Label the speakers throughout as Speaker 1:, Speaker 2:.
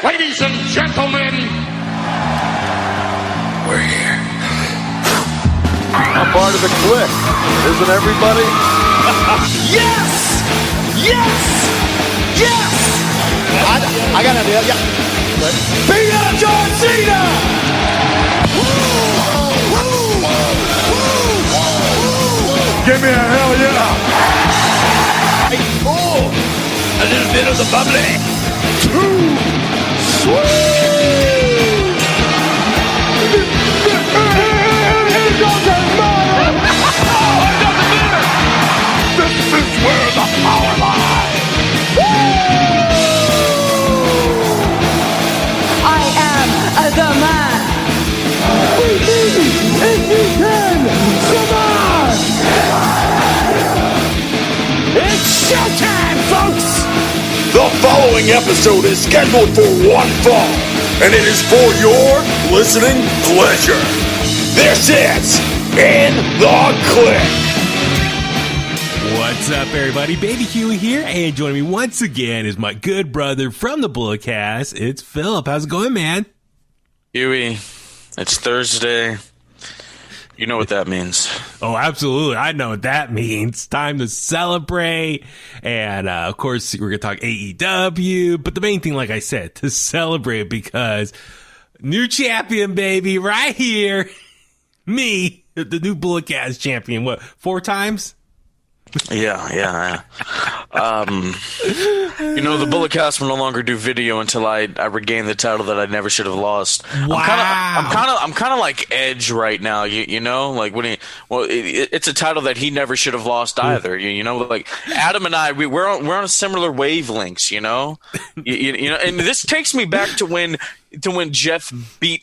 Speaker 1: Ladies and gentlemen, we're here.
Speaker 2: I'm part of the Kliq, isn't everybody?
Speaker 3: Yes! Yes! Yes! I got an idea, yeah. Beat up John Cena!
Speaker 2: Give me a hell yeah!
Speaker 3: Oh, a little bit of the bubbly.
Speaker 2: Too sweet! Here goes the mother! This is where the power lies!
Speaker 4: I am the man.
Speaker 2: We need if you can survive!
Speaker 3: It's showtime, folks!
Speaker 5: The following episode is scheduled for one fall, and it is for your listening pleasure. This is In The Kliq.
Speaker 6: What's up, everybody? Baby Huey here, and joining me once again is my good brother from the Bullcast. It's Philip. How's it going, man?
Speaker 7: Huey, it's Thursday. You know what that means.
Speaker 6: Oh, absolutely. I know what that means. Time to celebrate. And, of course, we're going to talk AEW. But the main thing, like I said, to celebrate because new champion, baby, right here. Me, the new Bullcast champion. What, 4 times?
Speaker 7: Yeah. The Bulletcast will no longer do video until I regain the title that I never should have lost.
Speaker 6: Wow.
Speaker 7: I'm kind of like Edge right now. You know, like it's a title that he never should have lost either. You know, like Adam and I, we're on a similar wavelengths. You know, you know, and this takes me back to when Jeff beat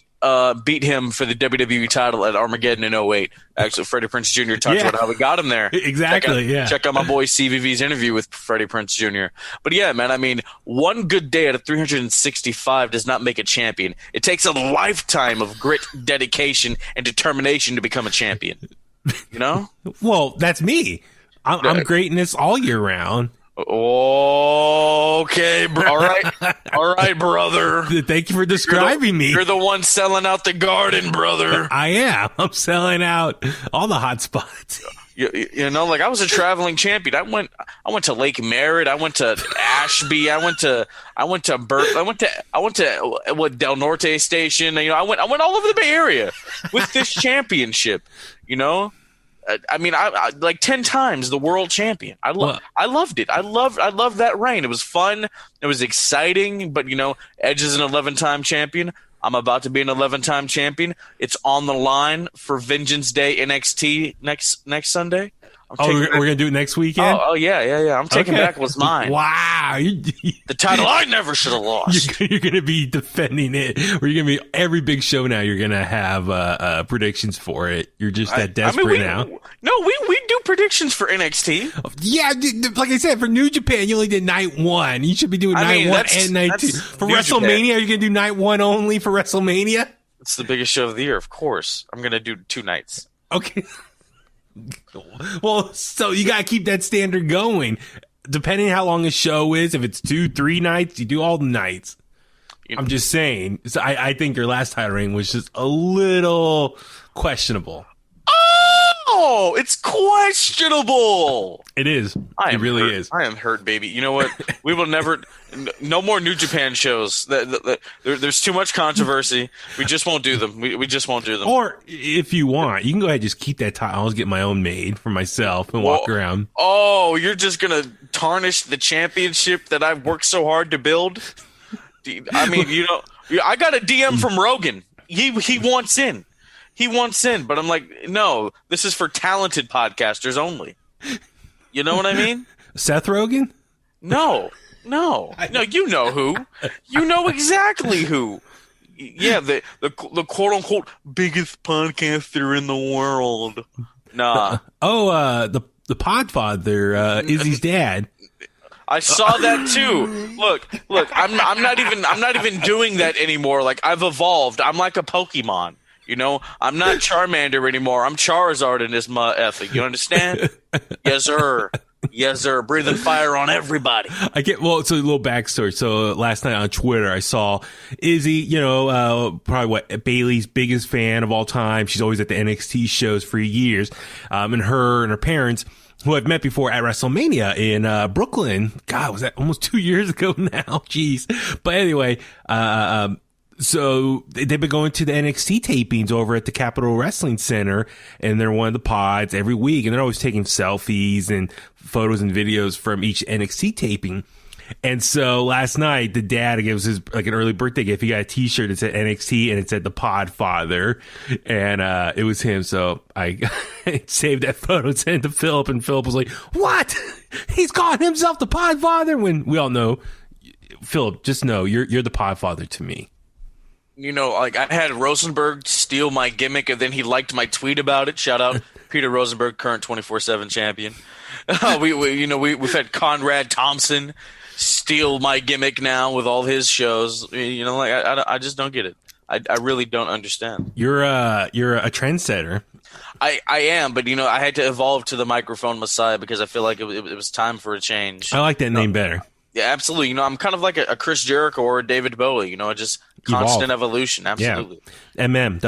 Speaker 7: him for the WWE title at Armageddon in 2008. Actually, Freddie Prinze Jr. talked about how we got him there.
Speaker 6: Exactly,
Speaker 7: Check out my boy CVV's interview with Freddie Prinze Jr. But yeah, man, I mean, one good day out of 365 does not make a champion. It takes a lifetime of grit, dedication, and determination to become a champion. You know?
Speaker 6: Well, that's me. I'm greatness all year round.
Speaker 7: Okay, all right, brother.
Speaker 6: Thank you for describing me.
Speaker 7: You're the one selling out the garden, brother.
Speaker 6: I am. I'm selling out all the hot spots.
Speaker 7: You know, like I was a traveling champion. I went to Lake Merritt. I went to Ashby. I went to Burt. I went to Del Norte Station. You know, I went all over the Bay Area with this championship. You know. I mean, I like 10 times the world champion. I loved it. I loved that reign. It was fun. It was exciting. But you know, Edge is an 11-time champion. I'm about to be an 11-time champion. It's on the line for Vengeance Day NXT next Sunday.
Speaker 6: We're gonna do it next weekend.
Speaker 7: Oh yeah. I'm taking back what's mine.
Speaker 6: Wow,
Speaker 7: the title I never should have lost.
Speaker 6: You're gonna be defending it. Or you're gonna be every big show now. You're gonna have predictions for it. You're just that desperate now.
Speaker 7: No, we do predictions for NXT.
Speaker 6: Yeah, like I said, for New Japan, you only did night 1. You should be doing night 1 and night 2. For New WrestleMania, Japan. Are you gonna do night 1 only for WrestleMania?
Speaker 7: It's the biggest show of the year, of course. I'm gonna do 2 nights.
Speaker 6: Okay. Well, so you got to keep that standard going. Depending on how long a show is, if it's 2-3 nights, you do all the nights. I'm just saying. So I think your last title reign was just a little questionable.
Speaker 7: Oh, it's questionable.
Speaker 6: It is. It really is.
Speaker 7: I am hurt, baby. You know what? We will never. No more New Japan shows. There's too much controversy. We just won't do them. We just won't do them.
Speaker 6: Or if you want, you can go ahead and just keep that title. I'll just get my own made for myself and walk around.
Speaker 7: Oh, you're just gonna tarnish the championship that I've worked so hard to build? I mean, you know, I got a DM from Rogan. He wants in. He wants in, but I'm like, no, this is for talented podcasters only. You know what I mean?
Speaker 6: Seth Rogen?
Speaker 7: No, you know who. You know exactly who. Yeah, the quote-unquote biggest podcaster in the world. Nah.
Speaker 6: The Podfather, Izzy's dad.
Speaker 7: I saw that too. Look, I'm not even doing that anymore. Like, I've evolved. I'm like a Pokemon. You know, I'm not Charmander anymore. I'm Charizard in this ethic. You understand? Yes, sir. Yes, sir. Breathing fire on everybody.
Speaker 6: So a little backstory. So last night on Twitter, I saw Izzy, probably Bailey's biggest fan of all time. She's always at the NXT shows for years. And her parents, who I've met before at WrestleMania in Brooklyn. God, was that almost 2 years ago now? Jeez. But anyway, so they've been going to the NXT tapings over at the Capitol Wrestling Center, and they're one of the pods every week, and they're always taking selfies and photos and videos from each NXT taping. And so last night, the dad gave us his an early birthday gift. He got a T-shirt that said NXT, and it said the Podfather, and it was him. So I saved that photo, sent it to Philip, and Philip was like, "What? He's calling himself the Podfather?" When we all know, Philip, just know you're the Podfather to me.
Speaker 7: I had Rosenberg steal my gimmick, and then he liked my tweet about it. Shout out Peter Rosenberg, current 24/7 champion. We've had Conrad Thompson steal my gimmick now with all his shows. I just don't get it. I really don't understand.
Speaker 6: You're a trendsetter.
Speaker 7: I am, but I had to evolve to the microphone messiah because I feel like it was time for a change.
Speaker 6: I like that name better.
Speaker 7: Yeah, absolutely. I'm kind of like a Chris Jericho or a David Bowie. Just constant evolution. Absolutely.
Speaker 6: Yeah. M&M's.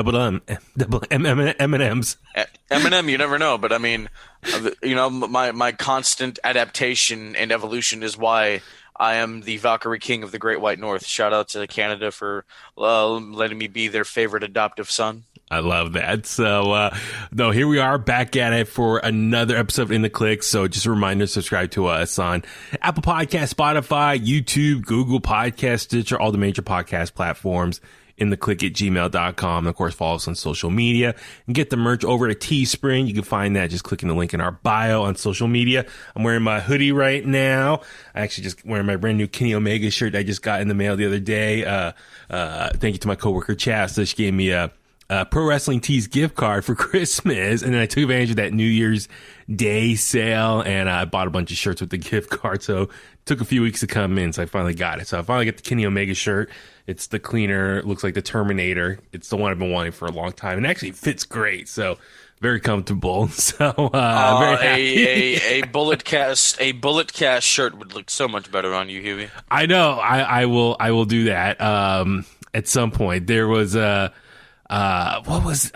Speaker 7: Eminem, you never know, but I mean, my constant adaptation and evolution is why I am the Valkyrie King of the Great White North. Shout out to Canada for letting me be their favorite adoptive son.
Speaker 6: I love that. So, here we are back at it for another episode of In The Kliq. So just a reminder, subscribe to us on Apple Podcasts, Spotify, YouTube, Google Podcasts, Stitcher, all the major podcast platforms. InTheKliq@gmail.com. And of course, follow us on social media and get the merch over at Teespring. You can find that just clicking the link in our bio on social media. I'm wearing my hoodie right now. I actually just wearing my brand new Kenny Omega shirt I just got in the mail the other day. Thank you to my coworker Chaz. So she gave me a Pro Wrestling Tees gift card for Christmas, and then I took advantage of that New Year's Day sale, and I bought a bunch of shirts with the gift card. So it took a few weeks to come in, so I finally got it. So I finally got the Kenny Omega shirt. It's the cleaner, looks like the Terminator. It's the one I've been wanting for a long time, and it actually fits great. So very comfortable. So very happy.
Speaker 7: A bullet cast shirt would look so much better on you, Huey.
Speaker 6: I know. I will do that. At some point there was there was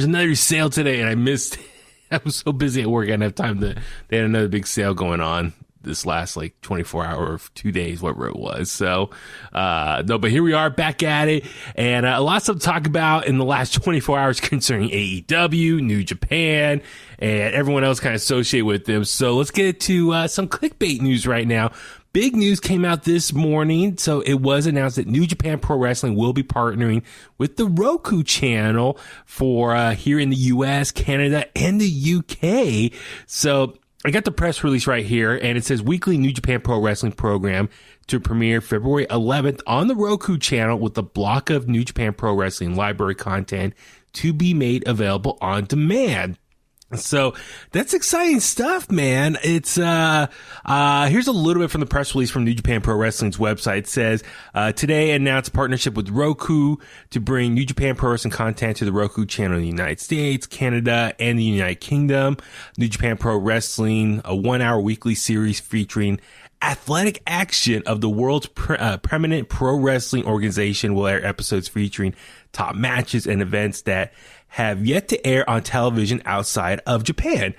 Speaker 6: another sale today and I missed it. I was so busy at work I didn't have time they had another big sale going on this last 24 hour, 2 days, whatever it was. So, but here we are back at it, and a lot of stuff to talk about in the last 24 hours concerning AEW, New Japan, and everyone else kind of associated with them. So let's get to some clickbait news right now. Big news came out this morning. So it was announced that New Japan Pro Wrestling will be partnering with the Roku channel for here in the US, Canada, and the UK. So I got the press release right here, and it says weekly New Japan Pro Wrestling program to premiere February 11th on the Roku channel with a block of New Japan Pro Wrestling library content to be made available on demand. So that's exciting stuff, man. It's here's a little bit from the press release from New Japan Pro Wrestling's website. It says today announced a partnership with Roku to bring New Japan Pro Wrestling content to the Roku channel in the United States, Canada, and the United Kingdom. New Japan Pro Wrestling, a 1-hour weekly series featuring athletic action of the world's preeminent pro wrestling organization, will air episodes featuring top matches and events that have yet to air on television outside of Japan.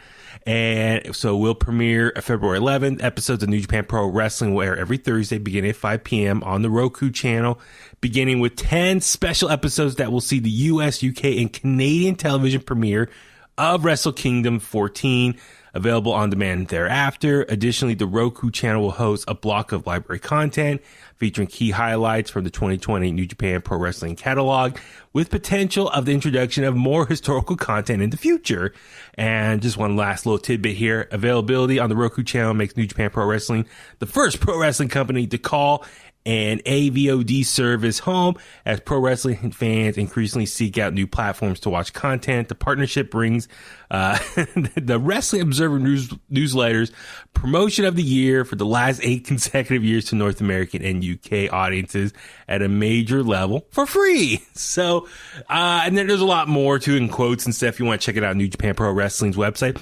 Speaker 6: And so will premiere February 11th. Episodes of New Japan Pro Wrestling will air every Thursday beginning at 5 p.m. on the Roku channel, beginning with 10 special episodes that will see the US, UK, and Canadian television premiere of Wrestle Kingdom 14, available on demand thereafter. Additionally, the Roku channel will host a block of library content featuring key highlights from the 2020 New Japan Pro Wrestling catalog, with potential of the introduction of more historical content in the future. And just one last little tidbit here. Availability on the Roku channel makes New Japan Pro Wrestling the first pro wrestling company to call an AVOD service home, as pro wrestling fans increasingly seek out new platforms to watch content. The partnership brings the Wrestling Observer newsletters promotion of the year for the last 8 consecutive years to North American and UK audiences at a major level for free. So, and then there's a lot more too in quotes and stuff. You want to check it out on New Japan Pro Wrestling's website.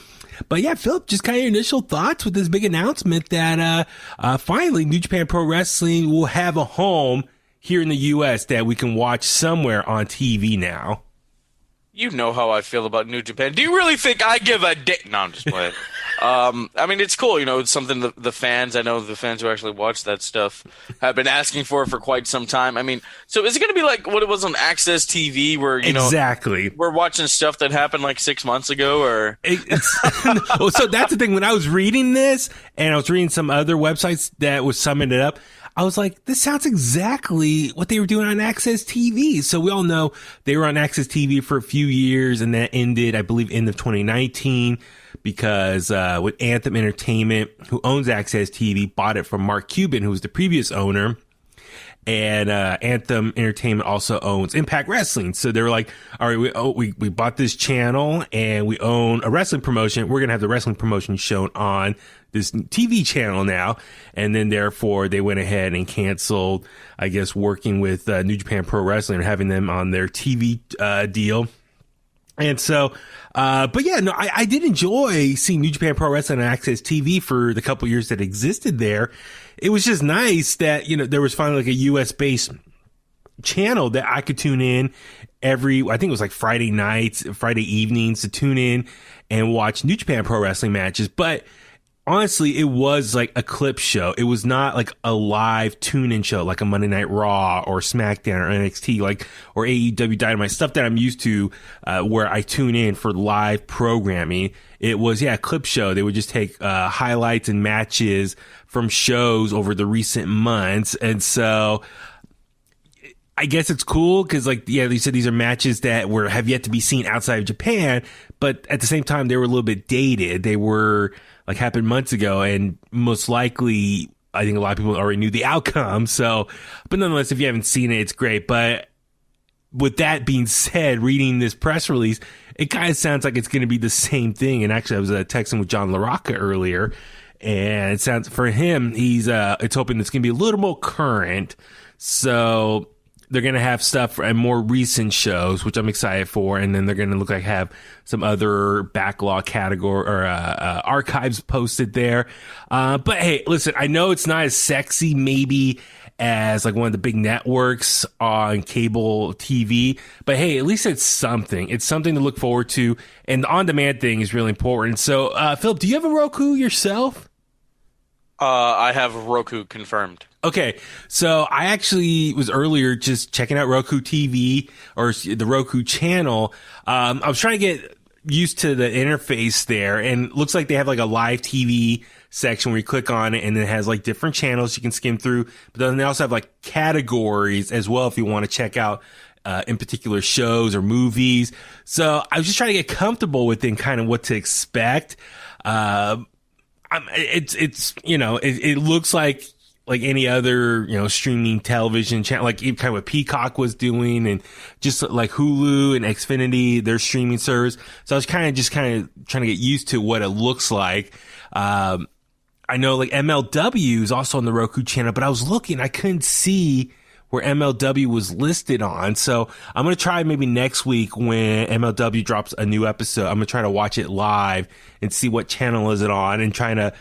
Speaker 6: But yeah, Philip, just kind of your initial thoughts with this big announcement that finally New Japan Pro Wrestling will have a home here in the U.S. that we can watch somewhere on TV now.
Speaker 7: You know how I feel about New Japan. Do you really think I give a dick? No, I'm just playing. I mean, it's cool. It's something the fans, I know the fans who actually watch that stuff have been asking for quite some time. I mean, so is it going to be like what it was on Access TV where,
Speaker 6: exactly.
Speaker 7: We're watching stuff that happened like 6 months ago or?
Speaker 6: Well, so that's the thing. When I was reading this and I was reading some other websites that was summing it up, I was like, this sounds exactly what they were doing on Access TV. So we all know they were on Access TV for a few years and that ended, I believe, end of 2019 because with Anthem Entertainment, who owns Access TV, bought it from Mark Cuban, who was the previous owner. And Anthem Entertainment also owns Impact Wrestling. So they were like, all right, we bought this channel and we own a wrestling promotion. We're going to have the wrestling promotion shown on this TV channel now. And then therefore they went ahead and canceled, I guess, working with New Japan Pro Wrestling and having them on their TV deal. And so, but yeah, no, I did enjoy seeing New Japan Pro Wrestling on Access TV for the couple years that existed there. It was just nice that, there was finally like a US based channel that I could tune in I think it was like Friday nights, Friday evenings to tune in and watch New Japan Pro Wrestling matches. But honestly, it was like a clip show. It was not like a live tune-in show like a Monday Night Raw or SmackDown or NXT, or AEW Dynamite, stuff that I'm used to, where I tune in for live programming. It was, a clip show. They would just take, highlights and matches from shows over the recent months. And so I guess it's cool because, you said these are matches that have yet to be seen outside of Japan, but at the same time, they were a little bit dated. They were happened months ago, and most likely, I think a lot of people already knew the outcome. So, but nonetheless, if you haven't seen it, it's great. But with that being said, reading this press release, it kind of sounds like it's going to be the same thing. And actually, I was texting with John LaRocca earlier, and it sounds for him, it's hoping it's going to be a little more current. So they're going to have stuff and more recent shows, which I'm excited for. And then they're going to have some other backlog category or archives posted there. But hey, listen, I know it's not as sexy maybe as one of the big networks on cable TV, but hey, at least it's something. It's something to look forward to. And the on-demand thing is really important. So, Philip, do you have a Roku yourself?
Speaker 7: I have Roku confirmed.
Speaker 6: Okay, so I actually was earlier just checking out Roku TV or the Roku channel. I was trying to get used to the interface there, and it looks like they have a live TV section where you click on it and it has different channels you can skim through. But then they also have categories as well if you want to check out in particular shows or movies. So I was just trying to get comfortable with it, kind of what to expect. It looks like any other, streaming television channel, kind of what Peacock was doing, and just like Hulu and Xfinity, their streaming service. So I was kind of trying to get used to what it looks like. I know MLW is also on the Roku channel, but I was looking, I couldn't see where MLW was listed on. So I'm going to try maybe next week when MLW drops a new episode. I'm going to try to watch it live and see what channel is it on and trying to,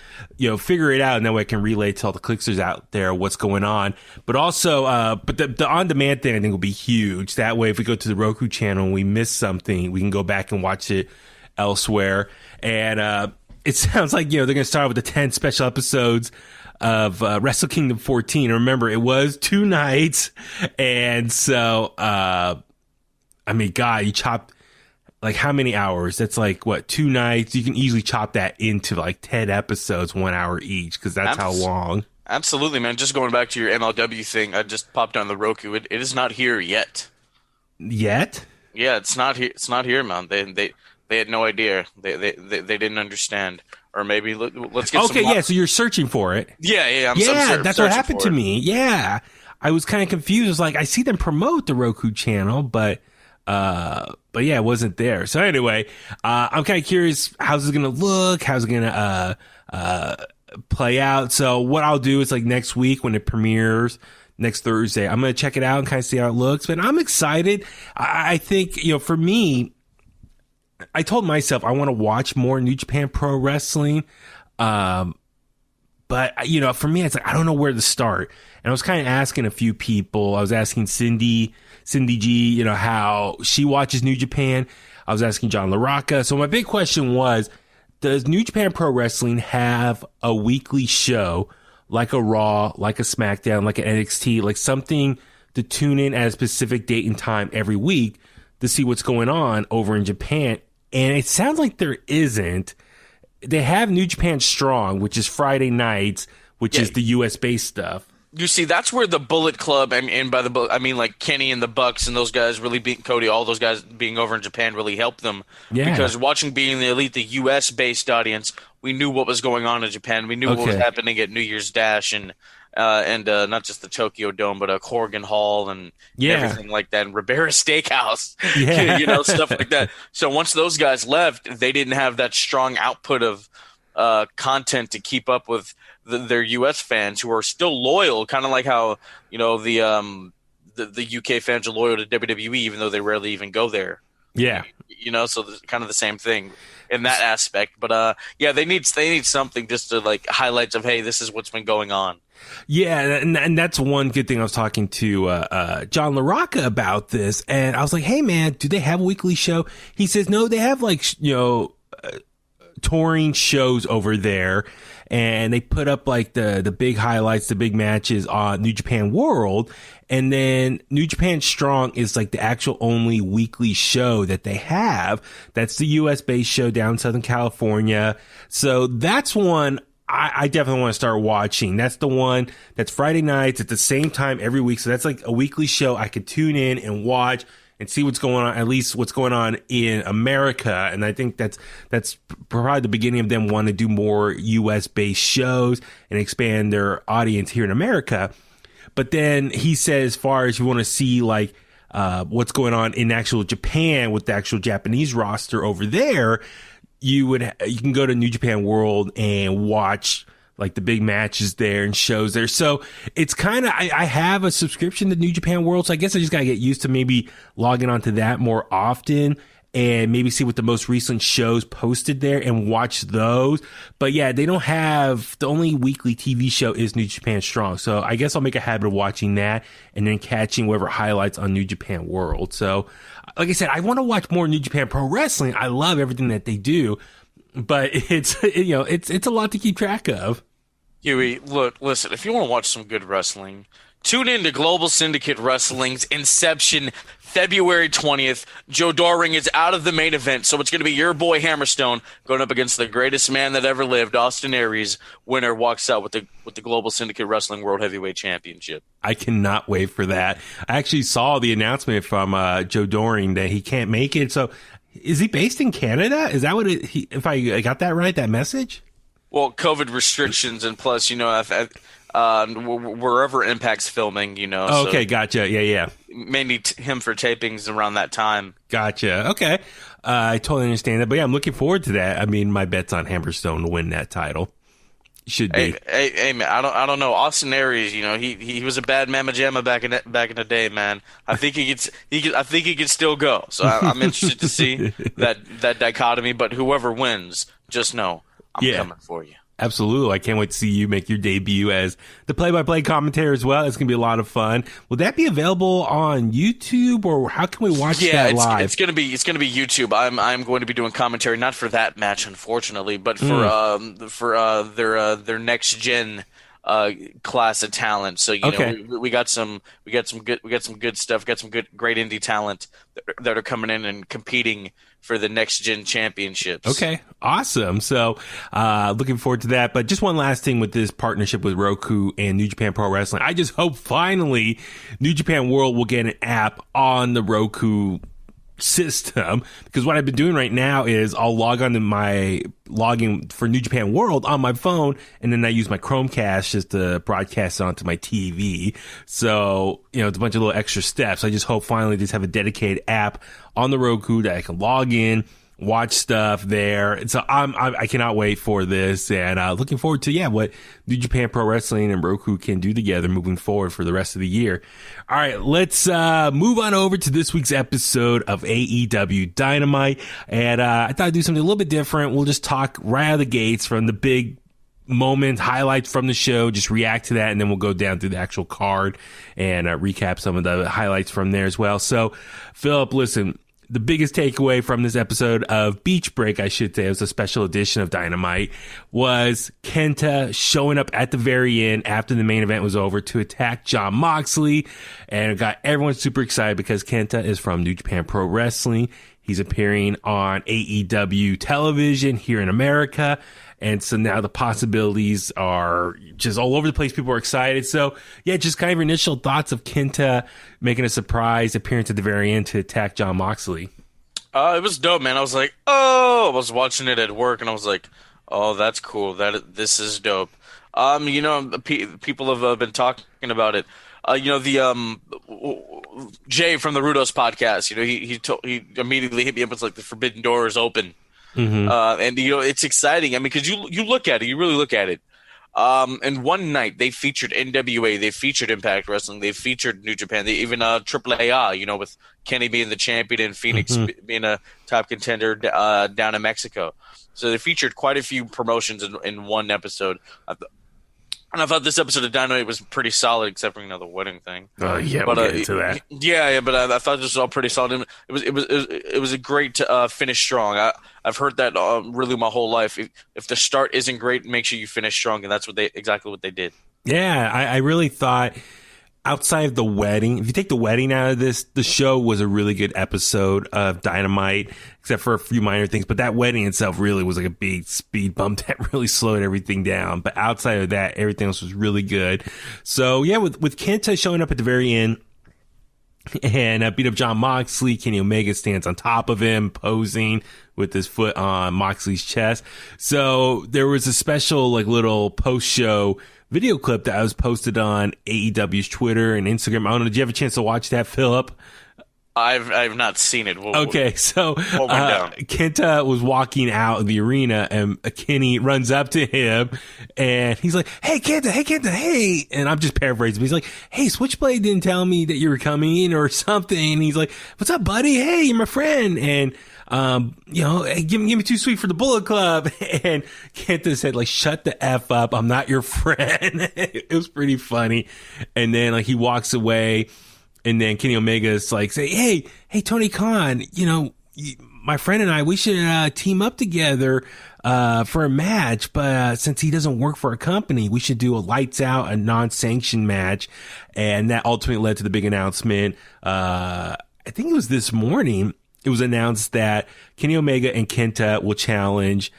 Speaker 6: figure it out. And that way I can relay to all the Kliqsters out there what's going on. But also, but the on-demand thing I think will be huge. That way, if we go to the Roku channel and we miss something, we can go back and watch it elsewhere. And, it sounds like, they're going to start with the 10 special episodes of Wrestle Kingdom 14. Remember, it was 2 nights. And so, God, you chopped how many hours? That's 2 nights? You can easily chop that into 10 episodes, 1 hour each, because that's how long.
Speaker 7: Absolutely, man. Just going back to your MLW thing, I just popped on the Roku. It is not here yet.
Speaker 6: Yet?
Speaker 7: Yeah, it's not here. It's not here, man. They had no idea. They didn't understand. Or maybe let's get
Speaker 6: okay, yeah, so you're searching for it.
Speaker 7: Yeah,
Speaker 6: that's what happened to me. Yeah. I was kind of confused. It was I see them promote the Roku channel, but yeah, it wasn't there. So anyway, I'm kind of curious, how's it going to look? How's it going to play out? So what I'll do is next week when it premieres, next Thursday, I'm going to check it out and kind of see how it looks. But I'm excited. I think, for me, I told myself I want to watch more New Japan Pro Wrestling. But, for me, it's like, I don't know where to start. And I was kind of asking a few people. I was asking Cindy G, how she watches New Japan. I was asking John LaRocca. So my big question was, does New Japan Pro Wrestling have a weekly show like a Raw, like a SmackDown, like an NXT, like something to tune in at a specific date and time every week to see what's going on over in Japan? And it sounds like there isn't. They have New Japan Strong, which is Friday nights, which is the US-based stuff.
Speaker 7: You see, that's where the Bullet Club, and by the Bullet, I mean like Kenny and the Bucks and those guys really beat Cody, all those guys being over in Japan really helped them. Yeah. Because watching Being the Elite, the US-based audience, we knew what was going on in Japan. We knew what was happening at New Year's Dash and not just the Tokyo Dome, but Corrigan Hall and everything like that, and Ribera Steakhouse, stuff like that. So once those guys left, they didn't have that strong output of content to keep up with their U.S. fans who are still loyal, kind of like how the UK fans are loyal to WWE, even though they rarely even go there.
Speaker 6: Yeah,
Speaker 7: so kind of the same thing in that aspect. But they need something just to like highlights of, hey, this is what's been going on.
Speaker 6: Yeah, and that's one good thing. I was talking to John LaRocca about this, and I was like, hey, man, do they have a weekly show? He says, no, they have touring shows over there, and they put up like the big highlights, the big matches on New Japan World, and then New Japan Strong is like the actual only weekly show that they have. That's the US-based show down in Southern California. So that's one I definitely want to start watching. That's the one that's Friday nights at the same time every week. So that's like a weekly show I could tune in and watch and see what's going on, at least what's going on in America. And I think that's probably the beginning of them wanting to do more US-based shows and expand their audience here in America. But then he says, as far as you want to see like what's going on in actual Japan with the actual Japanese roster over there, you can go to New Japan World and watch like the big matches there and shows there. So it's kind of, I have a subscription to New Japan World, so I guess I just got to get used to maybe logging onto that more often and maybe see what the most recent shows posted there and watch those. But yeah, they don't have, the only weekly TV show is New Japan Strong. So I guess I'll make a habit of watching that and then catching whatever highlights on New Japan World. So like I said, I want to watch more New Japan Pro Wrestling. I love everything that they do, but it's a lot to keep track of.
Speaker 7: Huey, look, listen, if you want to watch some good wrestling, tune in to Global Syndicate Wrestling's Inception, February 20th. Joe Doring is out of the main event, so it's going to be your boy Hammerstone going up against the greatest man that ever lived, Austin Aries. Winner walks out with the Global Syndicate Wrestling World Heavyweight Championship.
Speaker 6: I cannot wait for that. I actually saw the announcement from Joe Doring that he can't make it. So is he based in Canada? Is that what if I got that right, that message?
Speaker 7: Well, COVID restrictions, and plus, wherever Impact's filming,
Speaker 6: Oh, okay, so gotcha. Yeah.
Speaker 7: May need him for tapings around that time.
Speaker 6: Gotcha. Okay. I totally understand that. But yeah, I'm looking forward to that. I mean, my bet's on Hammerstone to win that title. Should be.
Speaker 7: Hey, man, I don't know. Austin Aries, he was a bad Mamma Jamma back in the day, man. I think he could still go. So I'm interested to see that dichotomy. But whoever wins, just know I'm coming for you.
Speaker 6: Absolutely. I can't wait to see you make your debut as the play-by-play commentator as well. It's going to be a lot of fun. Will that be available on YouTube, or how can we watch that live?
Speaker 7: It's going to be YouTube. I'm going to be doing commentary, not for that match, unfortunately, but for their next gen class of talent. So we got some good stuff. Got some great indie talent that are coming in and competing for the next gen championships.
Speaker 6: Okay, awesome. So looking forward to that. But just one last thing with this partnership with Roku and New Japan Pro Wrestling. I just hope finally New Japan World will get an app on the Roku system, because what I've been doing right now is I'll log on to my login for New Japan World on my phone, and then I use my Chromecast just to broadcast it onto my TV. So, it's a bunch of little extra steps. I just hope finally just have a dedicated app on the Roku that I can log in watch stuff there. So I cannot wait for this, and looking forward to what New Japan Pro Wrestling and Roku can do together moving forward for the rest of the year. All right, let's move on over to this week's episode of AEW Dynamite, and I thought I'd do something a little bit different. We'll just talk right out of the gates from the big moments, highlights from the show, just react to that, and then we'll go down through the actual card and recap some of the highlights from there as well. So, Philip, listen, the biggest takeaway from this episode of Beach Break, I should say, it was a special edition of Dynamite, was Kenta showing up at the very end after the main event was over to attack Jon Moxley, and it got everyone super excited because Kenta is from New Japan Pro Wrestling. He's appearing on AEW television here in America. And so now the possibilities are just all over the place. People are excited. So, just kind of your initial thoughts of Kenta making a surprise appearance at the very end to attack Jon Moxley.
Speaker 7: It was dope, man. I was like, I was watching it at work, and I was like, oh, that's cool. This is dope. People have been talking about it. The Jay from the Rudos podcast, he immediately hit me up with like the Forbidden Door is open. Mm-hmm. And it's exciting. I mean, because you look at it, you really look at it. And one night they featured NWA, they featured Impact Wrestling, they featured New Japan, they even AAA, with Kenny being the champion and Phoenix being a top contender down in Mexico. So they featured quite a few promotions in one episode. And I thought this episode of Dynamite was pretty solid, except for the wedding thing.
Speaker 6: Oh yeah, we'll get into that.
Speaker 7: Yeah, but I thought this was all pretty solid. It was a great finish strong. I've heard that really my whole life. If the start isn't great, make sure you finish strong, and that's exactly what they did.
Speaker 6: Yeah, I really thought outside of the wedding, if you take the wedding out of this, the show was a really good episode of Dynamite, except for a few minor things. But that wedding itself really was like a big speed bump that really slowed everything down. But outside of that, everything else was really good. So with Kenta showing up at the very end and beat up Jon Moxley, Kenny Omega stands on top of him, posing with his foot on Moxley's chest. So there was a special little post-show video clip that was posted on AEW's Twitter and Instagram. I don't know, did you have a chance to watch that, Philip?
Speaker 7: I've not seen it.
Speaker 6: Okay, so Kenta was walking out of the arena, and Kenny runs up to him, and he's like, hey, Kenta, hey. And I'm just paraphrasing, but he's like, hey, Switchblade didn't tell me that you were coming or something. And he's like, what's up, buddy? Hey, you're my friend. And hey, give me 2 sweet for the Bullet Club. And Kenta said, shut the F up. I'm not your friend. It was pretty funny. And then he walks away, and then Kenny Omega's say, hey, Tony Khan, my friend and I, we should team up together for a match. But since he doesn't work for a company, we should do a lights out, a non-sanctioned match. And that ultimately led to the big announcement. I think it was this morning. It was announced that Kenny Omega and Kenta will challenge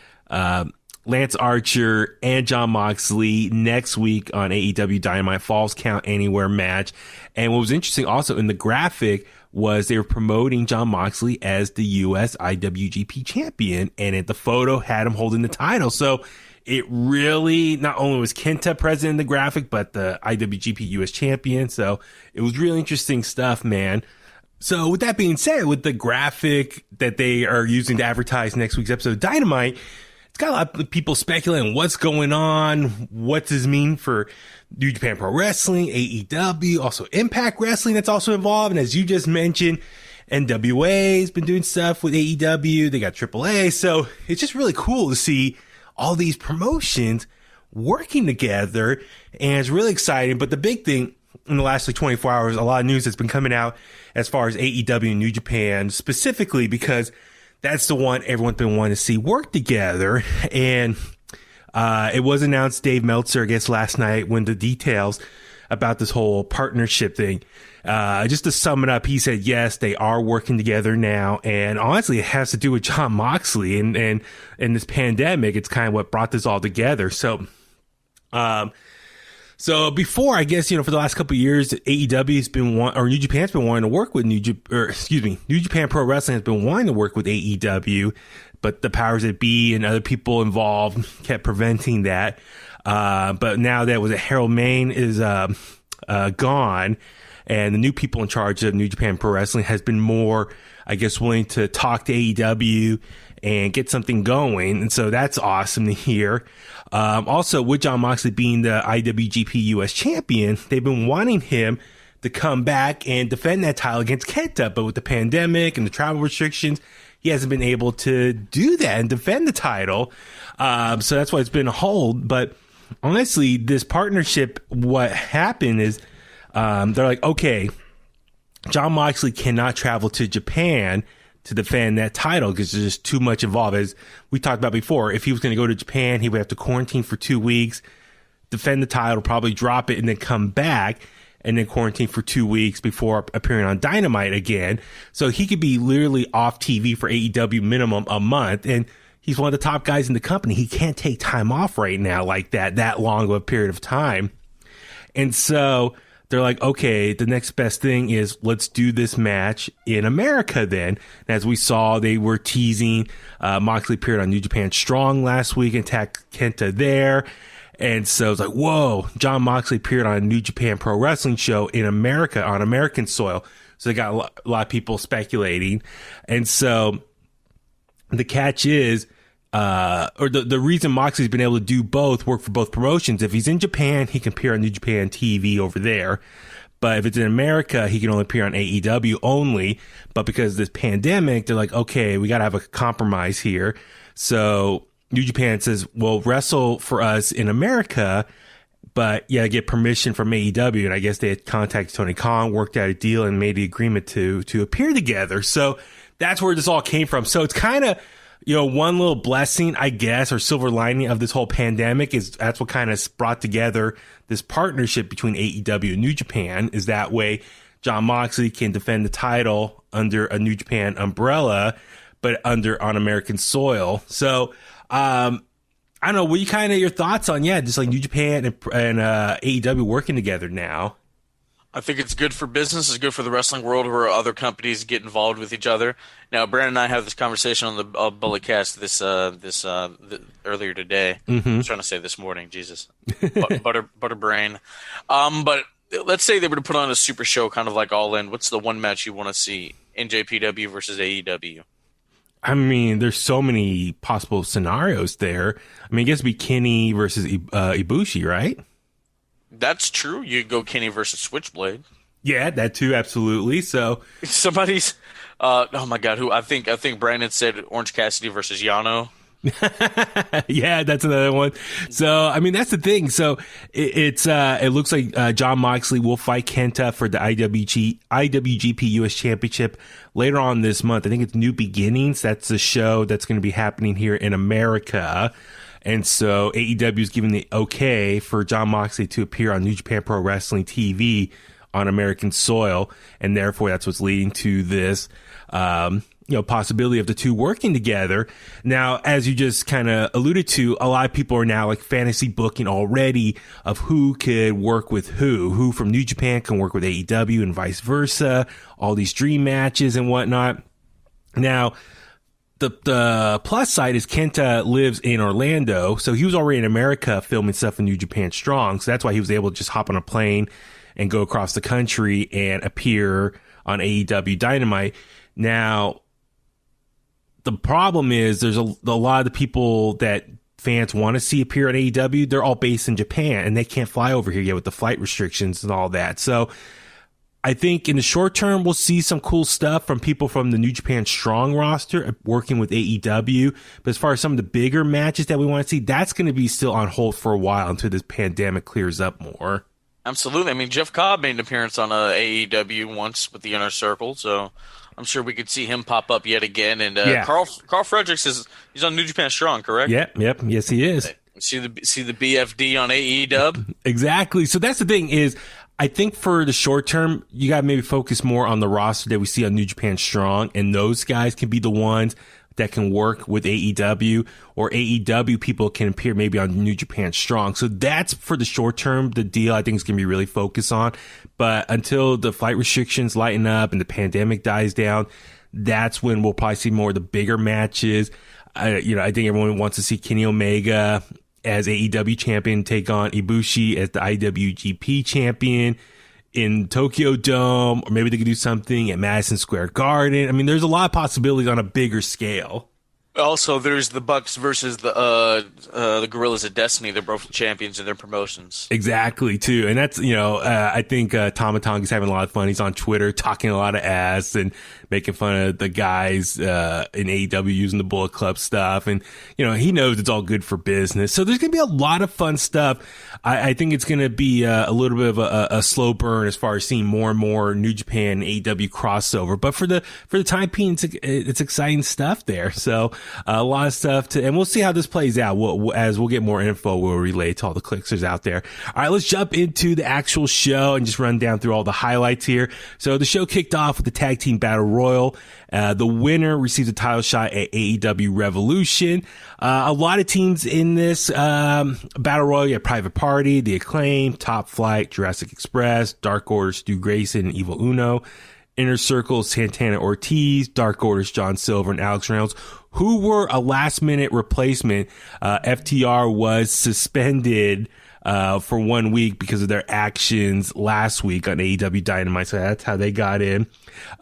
Speaker 6: Lance Archer and Jon Moxley next week on AEW Dynamite Falls Count Anywhere match. And what was interesting also in the graphic was they were promoting Jon Moxley as the U.S. IWGP champion, and the photo had him holding the title. So it really, not only was Kenta present in the graphic, but the IWGP US champion. So it was really interesting stuff, man. So with that being said, with the graphic that they are using to advertise next week's episode of Dynamite, it's got a lot of people speculating what's going on, what does this mean for New Japan Pro Wrestling, AEW, also Impact Wrestling that's also involved. And as you just mentioned, NWA has been doing stuff with AEW. They got AAA. So it's just really cool to see all these promotions working together. And it's really exciting. But the big thing in the last 24 hours, a lot of news that's been coming out as far as AEW and New Japan, specifically because that's the one everyone's been wanting to see work together. And it was announced, Dave Meltzer, I guess, last night when the details about this whole partnership thing. Just to sum it up, he said, yes, they are working together now. And honestly, it has to do with Jon Moxley and this pandemic. It's kind of what brought this all together. So before, I guess, for the last couple of years, AEW has been New Japan's been wanting to work with New Japan Pro Wrestling has been wanting to work with AEW, but the powers that be and other people involved kept preventing that. But now that Harold Mayne is gone, And the new people in charge of New Japan Pro Wrestling has been more, I guess, willing to talk to AEW and get something going. And so that's awesome to hear. Also, with Jon Moxley being the IWGP US champion, they've been wanting him to come back and defend that title against Kenta. But with the pandemic and the travel restrictions, he hasn't been able to do that and defend the title. So that's why it's been a hold. But honestly, this partnership, what happened is they're like, okay, Jon Moxley cannot travel to Japan to defend that title because there's just too much involved. As we talked about before, if he was going to go to Japan, he would have to quarantine for 2 weeks, defend the title, probably drop it, and then come back and then quarantine for 2 weeks before appearing on Dynamite again. So he could be literally off TV for AEW minimum a month. And he's one of the top guys in the company. He can't take time off right now like that long of a period of time. And so they're like, okay, the next best thing is let's do this match in America then. As we saw, they were teasing, Moxley appeared on New Japan Strong last week and attacked Kenta there. And so it's like, whoa, Jon Moxley appeared on a New Japan Pro Wrestling show in America on American soil. So they got a lot of people speculating. And so the catch is, or the reason Moxley's been able to do both, work for both promotions, if he's in Japan, he can appear on New Japan TV over there. But if it's in America, he can only appear on AEW only. But because of this pandemic, they're like, okay, we got to have a compromise here. So New Japan says, well, wrestle for us in America, but yeah, get permission from AEW. And I guess they had contacted Tony Khan, worked out a deal, and made the agreement to appear together. So that's where this all came from. So it's kind of, one little blessing, I guess, or silver lining of this whole pandemic is that's what kind of brought together this partnership between AEW and New Japan, is that way Jon Moxley can defend the title under a New Japan umbrella, but on American soil. So, I don't know, what you kind of your thoughts on, just like New Japan and AEW working together now?
Speaker 7: I think it's good for business. It's good for the wrestling world where other companies get involved with each other. Now, Brandon and I have this conversation on the Bulletcast this earlier today.
Speaker 6: Mm-hmm.
Speaker 7: I was trying to say this morning, Jesus. Butter brain. But let's say they were to put on a super show, kind of like All In. What's the one match you want to see? NJPW versus AEW.
Speaker 6: I mean, there's so many possible scenarios there. I mean, I guess it'd be Kenny versus Ibushi, right?
Speaker 7: That's true. You go Kenny versus Switchblade.
Speaker 6: Yeah, that too, absolutely. So
Speaker 7: somebody's, oh my God, who I think Brandon said Orange Cassidy versus Yano.
Speaker 6: Yeah, that's another one. So, I mean, that's the thing. So it looks like Jon Moxley will fight Kenta for the IWGP US Championship later on this month. I think it's New Beginnings. That's the show that's going to be happening here in America. And so AEW is giving the okay for Jon Moxley to appear on New Japan Pro Wrestling TV on American soil. And therefore, that's what's leading to this, possibility of the two working together. Now, as you just kind of alluded to, a lot of people are now like fantasy booking already of who could work with who from New Japan can work with AEW and vice versa, all these dream matches and whatnot. Now, the plus side is Kenta lives in Orlando, so he was already in America filming stuff in New Japan Strong, so that's why he was able to just hop on a plane and go across the country and appear on AEW Dynamite. Now, the problem is there's a lot of the people that fans want to see appear on AEW, they're all based in Japan, and they can't fly over here yet with the flight restrictions and all that. So I think in the short term, we'll see some cool stuff from people from the New Japan Strong roster working with AEW. But as far as some of the bigger matches that we want to see, that's going to be still on hold for a while until this pandemic clears up more.
Speaker 7: Absolutely. I mean, Jeff Cobb made an appearance on AEW once with the Inner Circle, so I'm sure we could see him pop up yet again. And Carl Fredericks he's on New Japan Strong, correct?
Speaker 6: Yep. Yes, he is.
Speaker 7: See the BFD on AEW?
Speaker 6: Exactly. So that's the thing is, I think for the short term, you got to maybe focus more on the roster that we see on New Japan Strong, and those guys can be the ones that can work with AEW, or AEW people can appear maybe on New Japan Strong. So that's for the short term, the deal I think is going to be really focused on. But until the flight restrictions lighten up and the pandemic dies down, that's when we'll probably see more of the bigger matches. I think everyone wants to see Kenny Omega as AEW champion take on Ibushi as the IWGP champion. in Tokyo Dome, or maybe they could do something at Madison Square Garden. I mean, there's a lot of possibilities on a bigger scale.
Speaker 7: Also, there's the Bucks versus the Gorillas of Destiny. They're both champions in their promotions.
Speaker 6: Exactly, too. And that's, I think Tama Tonga's having a lot of fun. He's on Twitter talking a lot of ass and making fun of the guys in AEW using the Bullet Club stuff. And, he knows it's all good for business. So there's going to be a lot of fun stuff. I think it's going to be a little bit of a slow burn as far as seeing more and more New Japan and AEW crossover. But for the time being, it's exciting stuff there. So a lot of stuff and we'll see how this plays out. As we'll get more info, we'll relay to all the Kliqsters out there. All right, let's jump into the actual show and just run down through all the highlights here. So the show kicked off with the Tag Team Battle Royal. The winner received a title shot at AEW Revolution. A lot of teams in this Battle Royal. You have Private Party, The Acclaim, Top Flight, Jurassic Express, Dark Order, Stu Grayson, and Evil Uno. Inner Circle, Santana Ortiz, Dark Order's John Silver, and Alex Reynolds, who were a last-minute replacement. FTR was suspended for 1 week because of their actions last week on AEW Dynamite, so that's how they got in.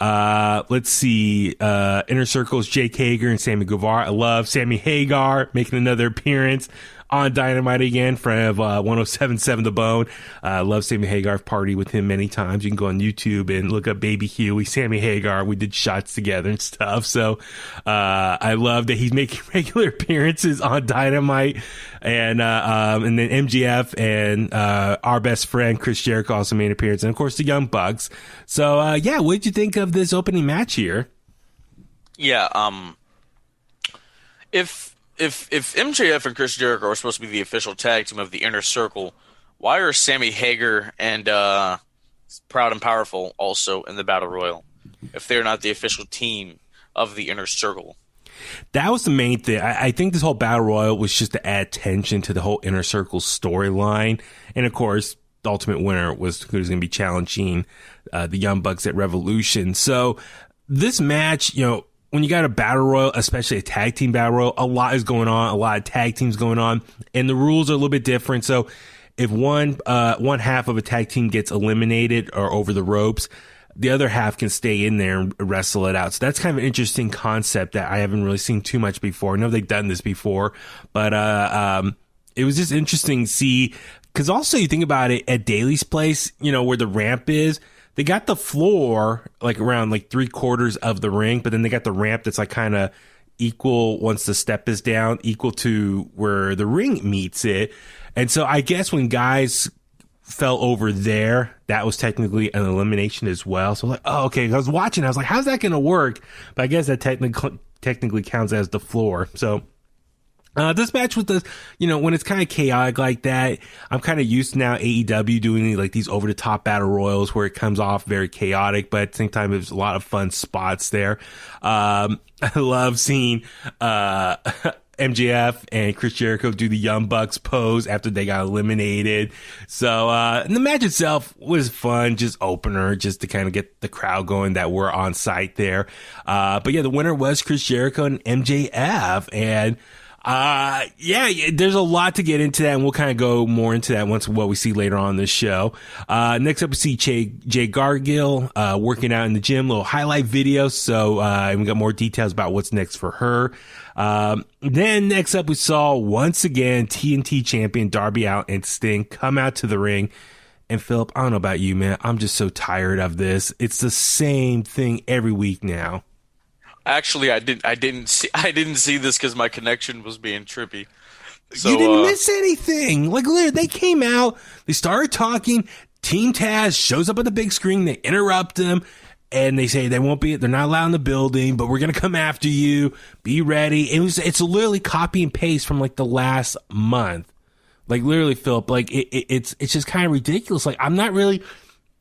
Speaker 6: Let's see. Inner Circle's Jake Hager and Sammy Guevara. I love Sammy Hagar making another appearance on Dynamite again from 107.7 The Bone. Love Sammy Hagar. I've partied with him many times. You can go on YouTube and look up Baby Huey, Sammy Hagar. We did shots together and stuff. So I love that he's making regular appearances on Dynamite. And then MJF and our best friend Chris Jericho also made an appearance. And of course the Young Bucks. So what did you think of this opening match here?
Speaker 7: Yeah, if MJF and Chris Jericho are supposed to be the official tag team of the Inner Circle, why are Sammy Hagar and Proud and Powerful also in the Battle Royal if they're not the official team of the Inner Circle?
Speaker 6: That was the main thing. I think this whole Battle Royal was just to add tension to the whole Inner Circle storyline. And of course, the ultimate winner was who's going to be challenging the Young Bucks at Revolution. So this match, when you got a Battle Royal, especially a tag team Battle Royal, a lot is going on, a lot of tag teams going on, and the rules are a little bit different. So if one half of a tag team gets eliminated or over the ropes, the other half can stay in there and wrestle it out. So that's kind of an interesting concept that I haven't really seen too much before. I know they've done this before, but it was just interesting to see, because also you think about it at Daly's place, where the ramp is, they got the floor like around like 3/4 of the ring, but then they got the ramp that's like kind of equal once the step is down, equal to where the ring meets it. And so I guess when guys fell over there, that was technically an elimination as well. So I was like, oh, okay. I was watching, I was like, how's that going to work? But I guess that technically counts as the floor. So this match with the, when it's kind of chaotic like that, I'm kind of used to now AEW doing like these over the top battle royals where it comes off very chaotic, but at the same time, there's a lot of fun spots there. I love seeing, MJF and Chris Jericho do the Young Bucks pose after they got eliminated. So, and the match itself was fun, just opener, just to kind of get the crowd going that were on site there. But yeah, the winner was Chris Jericho and MJF. And, there's a lot to get into that, and we'll kind of go more into that once what we see later on in this show. Next up, we see Jay Gargill, working out in the gym, little highlight video. So, and we got more details about what's next for her. Then next up, we saw once again TNT champion Darby Allin and Sting come out to the ring. And Philip, I don't know about you, man. I'm just so tired of this. It's the same thing every week now.
Speaker 7: Actually, I didn't see this because my connection was being trippy. So,
Speaker 6: you didn't miss anything. Like, literally, they came out, they started talking. Team Taz shows up on the big screen. They interrupt them, and they say they're not allowed in the building, but we're gonna come after you. Be ready. It's literally copy and paste from like the last month. Like literally, Philip. Like it's just kind of ridiculous. Like I'm not really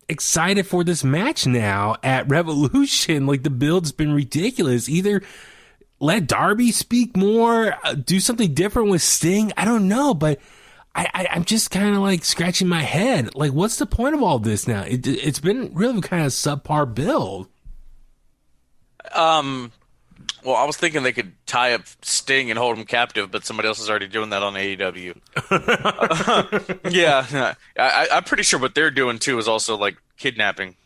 Speaker 6: excited for this match now at Revolution. Like the build's been ridiculous. Either let Darby speak more, do something different with Sting. I don't know, but I'm just kind of like scratching my head. Like, what's the point of all this now? It's been really kind of subpar build.
Speaker 7: Well, I was thinking they could tie up Sting and hold him captive, but somebody else is already doing that on AEW. Yeah, I'm pretty sure what they're doing too is also like kidnapping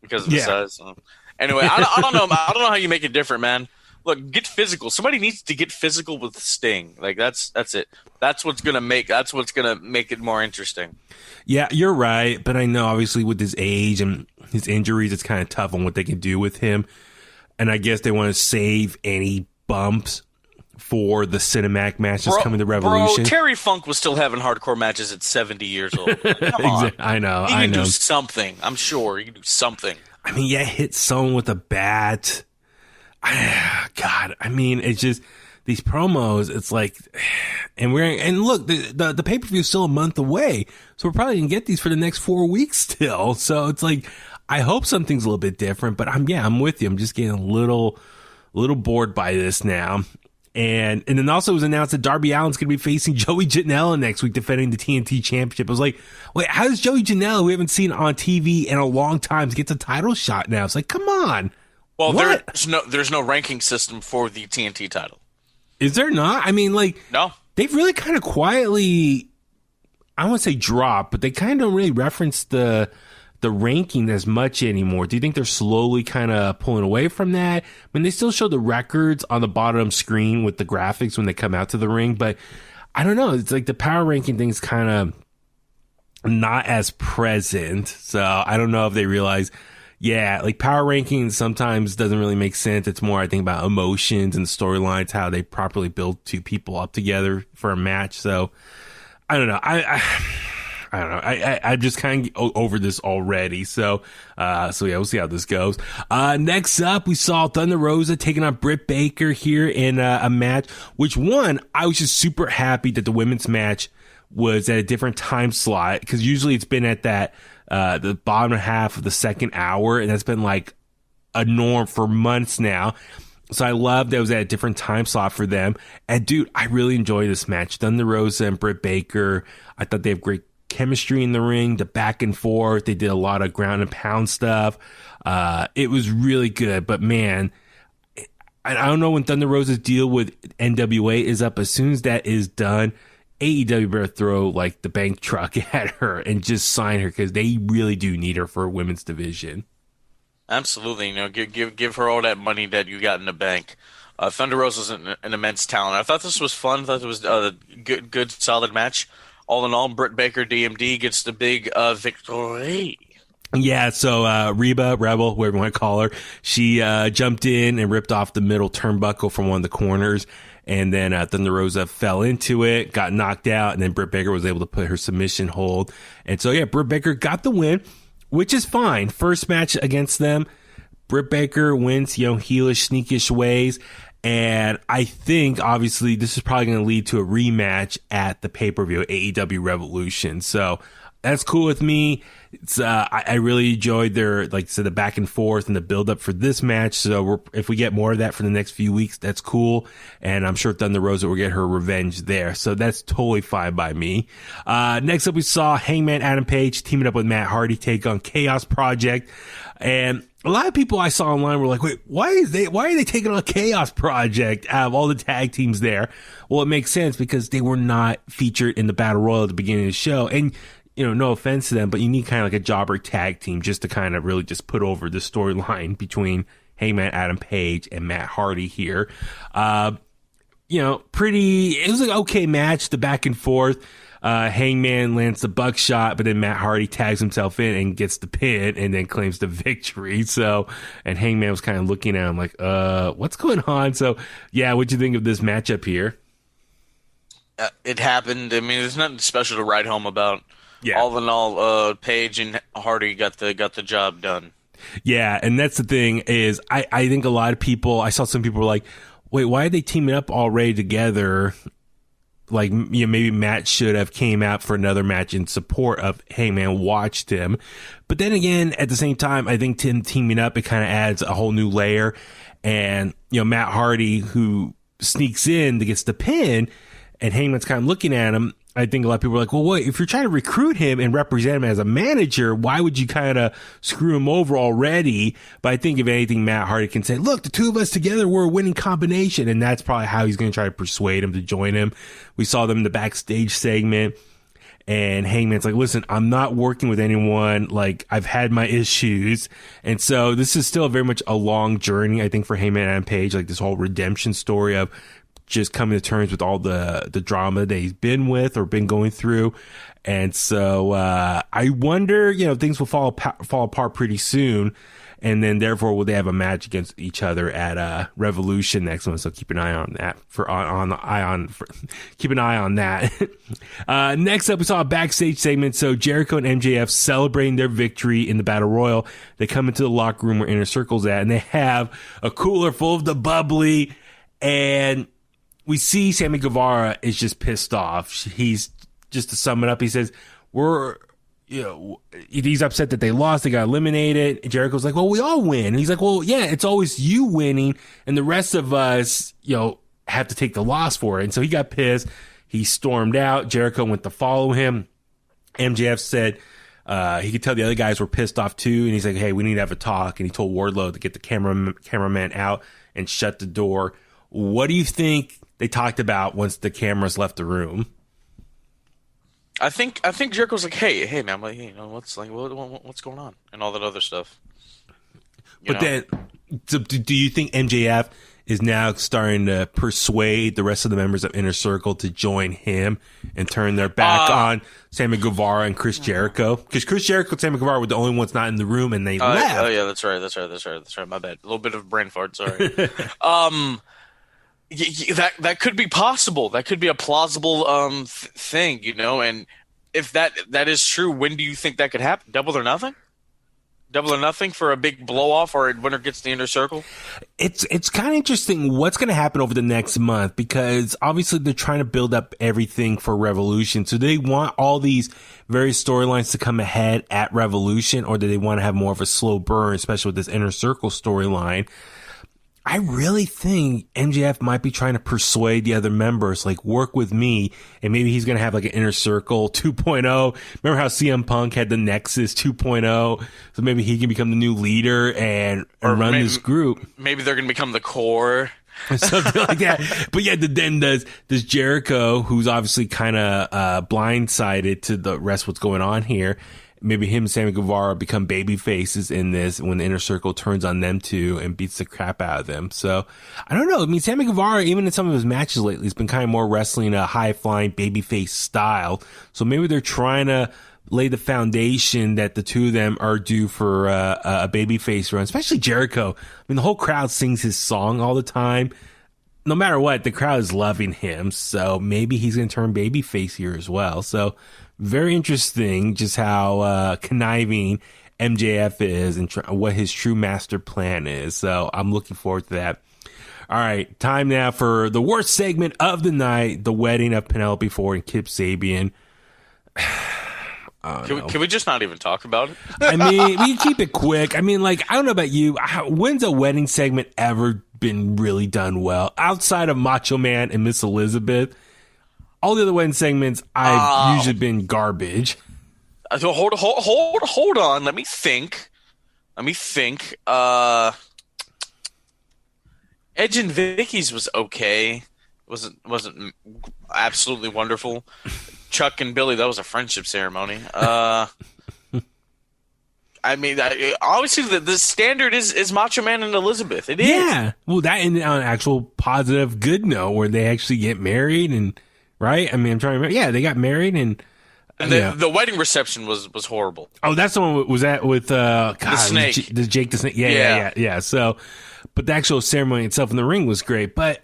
Speaker 7: because of the size. So. Anyway, I don't know. I don't know how you make it different, man. Look, get physical. Somebody needs to get physical with Sting. Like that's it. That's what's gonna make it more interesting.
Speaker 6: Yeah, you're right. But I know obviously with his age and his injuries, it's kind of tough on what they can do with him. And I guess they want to save any bumps for the cinematic matches coming to Revolution.
Speaker 7: Bro, Terry Funk was still having hardcore matches at 70 years old. Like, come on.
Speaker 6: I know.
Speaker 7: He can do something. I'm sure he can do something.
Speaker 6: I mean, yeah, hit someone with a bat. God, I mean, it's just these promos. It's like, and look, the pay per view is still a month away, so we're probably gonna get these for the next 4 weeks still. So it's like, I hope something's a little bit different. But I'm with you. I'm just getting a little bored by this now. And then also it was announced that Darby Allin's going to be facing Joey Janela next week, defending the TNT Championship. I was like, wait, how does Joey Janela, who we haven't seen on TV in a long time, gets a title shot now? It's like, come on.
Speaker 7: Well, there's no ranking system for the TNT title.
Speaker 6: Is there not? I mean, like,
Speaker 7: no.
Speaker 6: They've really kind of quietly, I don't want to say drop, but they kind of don't really reference the ranking as much anymore. Do you think they're slowly kind of pulling away from that? I mean, they still show the records on the bottom screen with the graphics when they come out to the ring, but I don't know. It's like the power ranking thing's kind of not as present. So I don't know if they realize, like power ranking sometimes doesn't really make sense. It's more, I think, about emotions and storylines, how they properly build two people up together for a match. So I don't know. I don't know. I'm just kind of over this already. So yeah, we'll see how this goes. Next up, we saw Thunder Rosa taking on Britt Baker here in a match, which I was just super happy that the women's match was at a different time slot, because usually it's been at that, the bottom half of the second hour, and that's been like a norm for months now. So I love that it was at a different time slot for them. And dude, I really enjoyed this match. Thunder Rosa and Britt Baker, I thought they have great chemistry in the ring, the back and forth. They did a lot of ground and pound stuff. It was really good, but man, I don't know when Thunder Rosa's deal with NWA is up. As soon as that is done, AEW better throw like the bank truck at her and just sign her, because they really do need her for a women's division.
Speaker 7: Absolutely. Give her all that money that you got in the bank. Thunder Rosa's an immense talent. I thought this was fun. I thought it was a good, solid match. All in all, Britt Baker, DMD, gets the big victory. Yeah,
Speaker 6: so Reba, Rebel, whatever you want to call her, she jumped in and ripped off the middle turnbuckle from one of the corners, and then Thunder Rosa fell into it, got knocked out, and then Britt Baker was able to put her submission hold. And so, yeah, Britt Baker got the win, which is fine. First match against them, Britt Baker wins, heelish, sneakish ways. And I think, obviously, this is probably going to lead to a rematch at the pay-per-view, AEW Revolution. So that's cool with me. It's I really enjoyed their, like I said, the back and forth and the build-up for this match. So if we get more of that for the next few weeks, that's cool. And I'm sure Thunder Rosa will get her revenge there. So that's totally fine by me. Next up, we saw Hangman Adam Page teaming up with Matt Hardy take on Chaos Project. And a lot of people I saw online were like, wait, why are they taking on Chaos Project out of all the tag teams there? Well, it makes sense because they were not featured in the Battle Royal at the beginning of the show. And, no offense to them, but you need kind of like a jobber tag team just to kind of really just put over the storyline between Hangman Adam Page and Matt Hardy here. It was an okay match, the back and forth. Hangman lands the buckshot, but then Matt Hardy tags himself in and gets the pin and then claims the victory. So, and Hangman was kind of looking at him like, what's going on? So, yeah, what'd you think of this matchup here?
Speaker 7: It happened. I mean, there's nothing special to write home about.
Speaker 6: Yeah.
Speaker 7: All in all, Page and Hardy got the job done.
Speaker 6: Yeah, and that's the thing is, I think a lot of people, I saw some people were like, wait, why are they teaming up already together? Like, maybe Matt should have came out for another match in support of Hangman, watched him. But then again, at the same time, I think Tim teaming up, it kind of adds a whole new layer. And, Matt Hardy, who sneaks in to gets the pin, and Hangman's kind of looking at him. I think a lot of people are like, well, wait, if you're trying to recruit him and represent him as a manager, why would you kind of screw him over already? But I think if anything, Matt Hardy can say, look, the two of us together, we're a winning combination. And that's probably how he's going to try to persuade him to join him. We saw them in the backstage segment. And Hangman's like, listen, I'm not working with anyone. Like, I've had my issues. And so this is still very much a long journey, I think, for Hangman and Page, like this whole redemption story of just coming to terms with all the drama that he's been with or been going through. And so I wonder, things will fall apart pretty soon. And then, therefore, will they have a match against each other at Revolution next month? So keep an eye on that. Keep an eye on that. Next up, we saw a backstage segment. So Jericho and MJF celebrating their victory in the Battle Royal. They come into the locker room where Inner Circle's at, and they have a cooler full of the bubbly. And we see Sammy Guevara is just pissed off. He's, just to sum it up, he says, he's upset that they lost. They got eliminated. Jericho's like, well, we all win. And he's like, well, yeah, it's always you winning. And the rest of us, have to take the loss for it. And so he got pissed. He stormed out. Jericho went to follow him. MJF said he could tell the other guys were pissed off too. And he's like, hey, we need to have a talk. And he told Wardlow to get the cameraman out and shut the door. What do you think they talked about once the cameras left the room?
Speaker 7: I think Jericho's like, hey, man, like, what's going on, and all that other stuff.
Speaker 6: Then, do you think MJF is now starting to persuade the rest of the members of Inner Circle to join him and turn their back on Sammy Guevara and Chris Jericho? Because Chris Jericho and Sammy Guevara were the only ones not in the room, and they left.
Speaker 7: Oh yeah, that's right. My bad. A little bit of brain fart. Sorry. That could be possible. That could be a plausible thing, And if that is true, when do you think that could happen? Double or nothing? Double or nothing for a big blow off, or a winner gets the Inner Circle?
Speaker 6: It's kind of interesting what's going to happen over the next month, because obviously they're trying to build up everything for Revolution. So they want all these various storylines to come ahead at Revolution, or do they want to have more of a slow burn, especially with this Inner Circle storyline? I really think MJF might be trying to persuade the other members, like, work with me, and maybe he's going to have like an Inner Circle 2.0. Remember how CM Punk had the Nexus 2.0? So maybe he can become the new leader and run this group.
Speaker 7: Maybe they're going to become the core.
Speaker 6: Something like that. But yeah, then does Jericho, who's obviously kind of blindsided to the rest of what's going on here, maybe him and Sammy Guevara become baby faces in this when the Inner Circle turns on them two and beats the crap out of them. So I don't know. I mean, Sammy Guevara, even in some of his matches lately, has been kind of more wrestling a high flying baby face style. So maybe they're trying to lay the foundation that the two of them are due for a baby face run, especially Jericho. I mean, the whole crowd sings his song all the time. No matter what, the crowd is loving him. So maybe he's going to turn baby face here as well. So very interesting just how conniving MJF is and what his true master plan is. So I'm looking forward to that. All right, time now for the worst segment of the night, the wedding of Penelope Ford and Kip Sabian.
Speaker 7: Can we just not even talk about it?
Speaker 6: I mean, we can keep it quick. I mean, like, I don't know about you. When's a wedding segment ever been really done well? Outside of Macho Man and Miss Elizabeth, all the other wedding segments I've usually been garbage.
Speaker 7: So hold on. Let me think. Edge and Vicky's was okay. Wasn't absolutely wonderful. Chuck and Billy, that was a friendship ceremony. I mean, obviously the standard is Macho Man and Elizabeth. It is.
Speaker 6: Yeah. Well, that ended on an actual positive good note where they actually get married and. Right? I mean, I'm trying to remember. Yeah, they got married and
Speaker 7: the wedding reception was horrible.
Speaker 6: Oh, that's the one. Was that with
Speaker 7: the Snake?
Speaker 6: Jake the Snake. Yeah. So, but the actual ceremony itself in the ring was great. But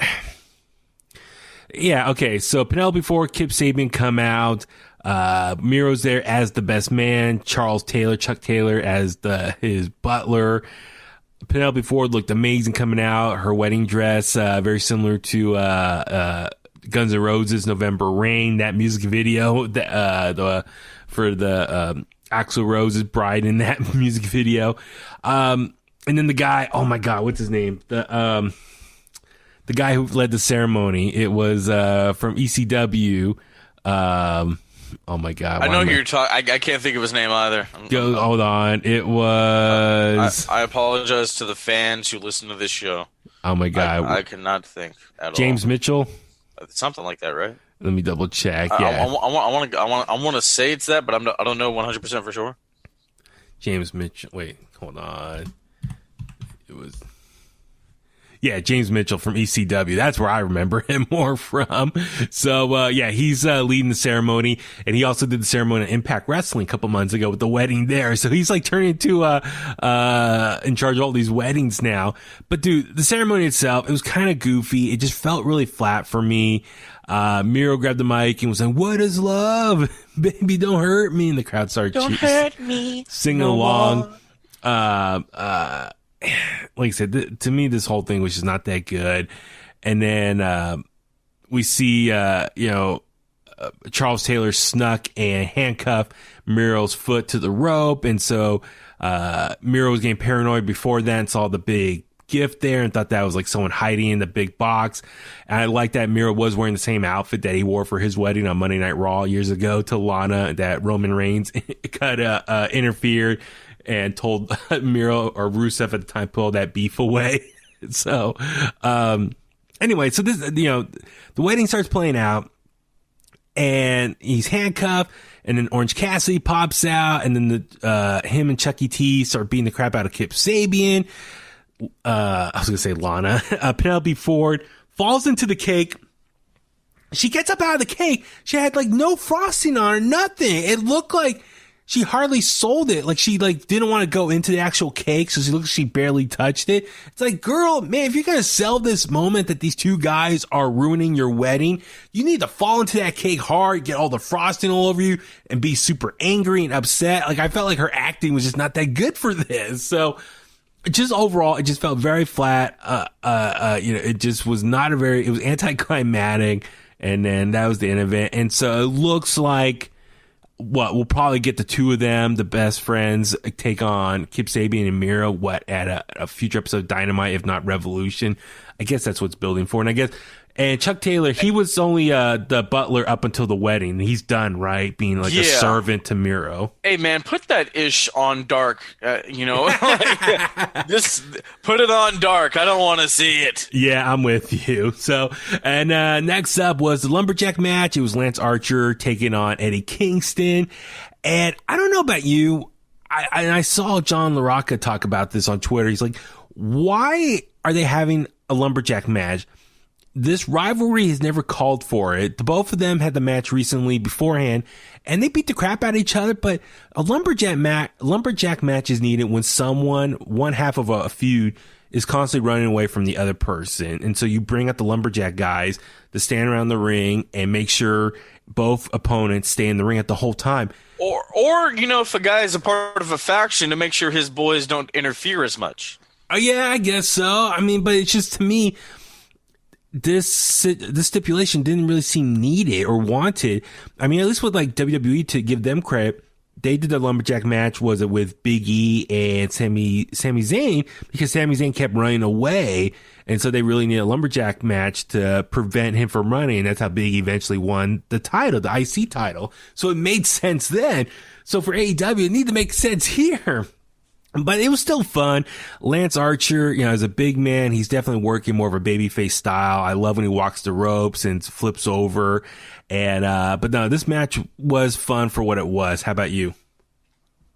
Speaker 6: yeah, okay. So Penelope Ford, Kip Sabian come out. Miro's there as the best man. Chuck Taylor as his butler. Penelope Ford looked amazing coming out. Her wedding dress, very similar to Guns N' Roses' November Rain, that music video, for the Axl Rose's bride in that music video. And then the guy, oh my God, what's his name? The guy who led the ceremony, it was from ECW. Oh my God.
Speaker 7: I know who you're talking. I can't think of his name either.
Speaker 6: Hold on. It was.
Speaker 7: I apologize to the fans who listen to this show.
Speaker 6: Oh my God.
Speaker 7: I cannot think at all.
Speaker 6: James Mitchell.
Speaker 7: Something like that, right?
Speaker 6: Let me double check.
Speaker 7: I
Speaker 6: Yeah,
Speaker 7: want to say it's that, but I don't know 100% for sure.
Speaker 6: James Mitchell. Wait, hold on. It was. Yeah, James Mitchell from ECW. That's where I remember him more from. So, yeah, he's leading the ceremony, and he also did the ceremony at Impact Wrestling a couple months ago with the wedding there. So he's like turning into in charge of all these weddings now. But dude, the ceremony itself, it was kind of goofy. It just felt really flat for me. Miro grabbed the mic and was like, "What is love? Baby, don't hurt me." And the crowd started singing along. Like I said, to me, this whole thing was just not that good. And then we see, Charles Taylor snuck and handcuffed Miro's foot to the rope. And so Miro was getting paranoid before then, saw the big gift there and thought that was like someone hiding in the big box. And I like that Miro was wearing the same outfit that he wore for his wedding on Monday Night Raw years ago to Lana, that Roman Reigns interfered and told Miro or Rusev at the time, pull that beef away. So, anyway, so this, the wedding starts playing out and he's handcuffed, and then Orange Cassidy pops out, and then him and Chucky T start beating the crap out of Kip Sabian. I was going to say Lana. Penelope Ford falls into the cake. She gets up out of the cake. She had like no frosting on her, nothing. It looked like she hardly sold it. Like she didn't want to go into the actual cake, so she looked like she barely touched it. It's like, girl, man, if you're going to sell this moment that these two guys are ruining your wedding, you need to fall into that cake hard, get all the frosting all over you, and be super angry and upset. Like, I felt like her acting was just not that good for this. So just overall, it just felt very flat. It just was not it was anticlimactic. And then that was the end of it. And so it looks like we'll probably get the two of them, the best friends, take on Kip Sabian and Miro, at a future episode of Dynamite, if not Revolution. I guess that's what's building for. And Chuck Taylor, he was only the butler up until the wedding. He's done, right? Being like a servant to Miro.
Speaker 7: Hey, man, put that ish on dark, just put it on dark. I don't want to see it.
Speaker 6: Yeah, I'm with you. So, and next up was the Lumberjack match. It was Lance Archer taking on Eddie Kingston. And I don't know about you, I saw John LaRocca talk about this on Twitter. He's like, why are they having a Lumberjack match? This rivalry has never called for it. Both of them had the match recently beforehand, and they beat the crap out of each other. But a lumberjack match is needed when one half of a feud, is constantly running away from the other person. And so you bring out the lumberjack guys to stand around the ring and make sure both opponents stay in the ring at the whole time.
Speaker 7: Or if a guy is a part of a faction, to make sure his boys don't interfere as much.
Speaker 6: Yeah, I guess so. I mean, but it's just, to me, this stipulation didn't really seem needed or wanted. I mean, at least with like WWE, to give them credit, they did the lumberjack match, was it with Big E and Sami Zayn, because Sami Zayn kept running away, and so they really needed a lumberjack match to prevent him from running, and that's how Big E eventually won the title, the IC title. So it made sense then. So for AEW, it needed to make sense here. But it was still fun. Lance Archer, as a big man, he's definitely working more of a babyface style. I love when he walks the ropes and flips over. And but no, this match was fun for what it was. How about you?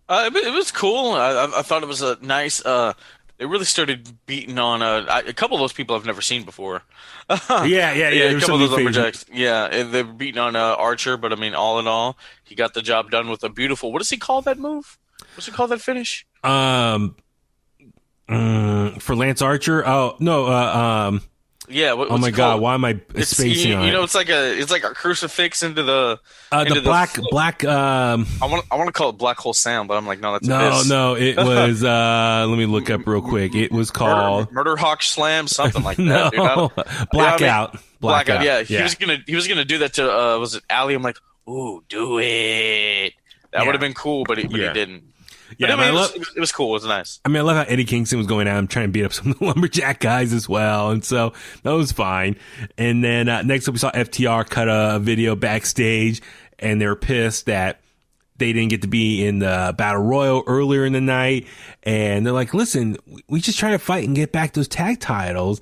Speaker 7: It was cool. I thought it was a nice. They really started beating on a couple of those people I've never seen before.
Speaker 6: Yeah.
Speaker 7: A couple of those lumberjacks. Yeah, they're beating on Archer, but I mean, all in all, he got the job done with a beautiful. What does he call that move? What's he call that finish?
Speaker 6: For Lance Archer? Oh no.
Speaker 7: Yeah.
Speaker 6: Oh my God! Why am I spacing on it?
Speaker 7: It's like a crucifix into the
Speaker 6: black.
Speaker 7: I want to call it Black Hole Sound, but I'm like, no, that's
Speaker 6: no. It was. Let me look up real quick. It was called
Speaker 7: Murder Hawk Slam, something like that.
Speaker 6: No,
Speaker 7: dude.
Speaker 6: Blackout.
Speaker 7: Blackout. Yeah, he was gonna do that to was it Ali? I'm like, ooh, do it. That would have been cool, but he didn't.
Speaker 6: Yeah,
Speaker 7: I mean, it was cool. It was nice.
Speaker 6: I mean, I love how Eddie Kingston was going out and trying to beat up some of the lumberjack guys as well, and so that was fine. And then next up, we saw FTR cut a video backstage, and they were pissed that they didn't get to be in the Battle Royal earlier in the night. And they're like, listen, we just try to fight and get back those tag titles.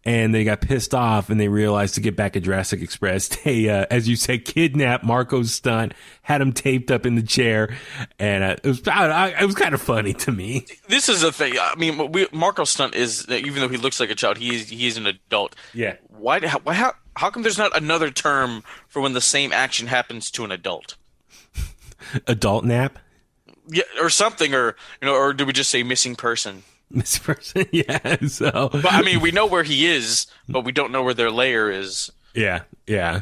Speaker 6: and they got pissed off and they realized to get back at Jurassic Express, they, as you said, kidnapped Marco's stunt, had him taped up in the chair, and it was kind of funny to me.
Speaker 7: This is the thing. I mean, Marco's stunt is, even though he looks like a child, he is an adult.
Speaker 6: Yeah.
Speaker 7: How come there's not another term for when the same action happens to an adult?
Speaker 6: Adult nap?
Speaker 7: Yeah, or something, or or do we just say missing person?
Speaker 6: Missing person, yeah. So,
Speaker 7: but I mean, we know where he is, but we don't know where their lair is.
Speaker 6: Yeah.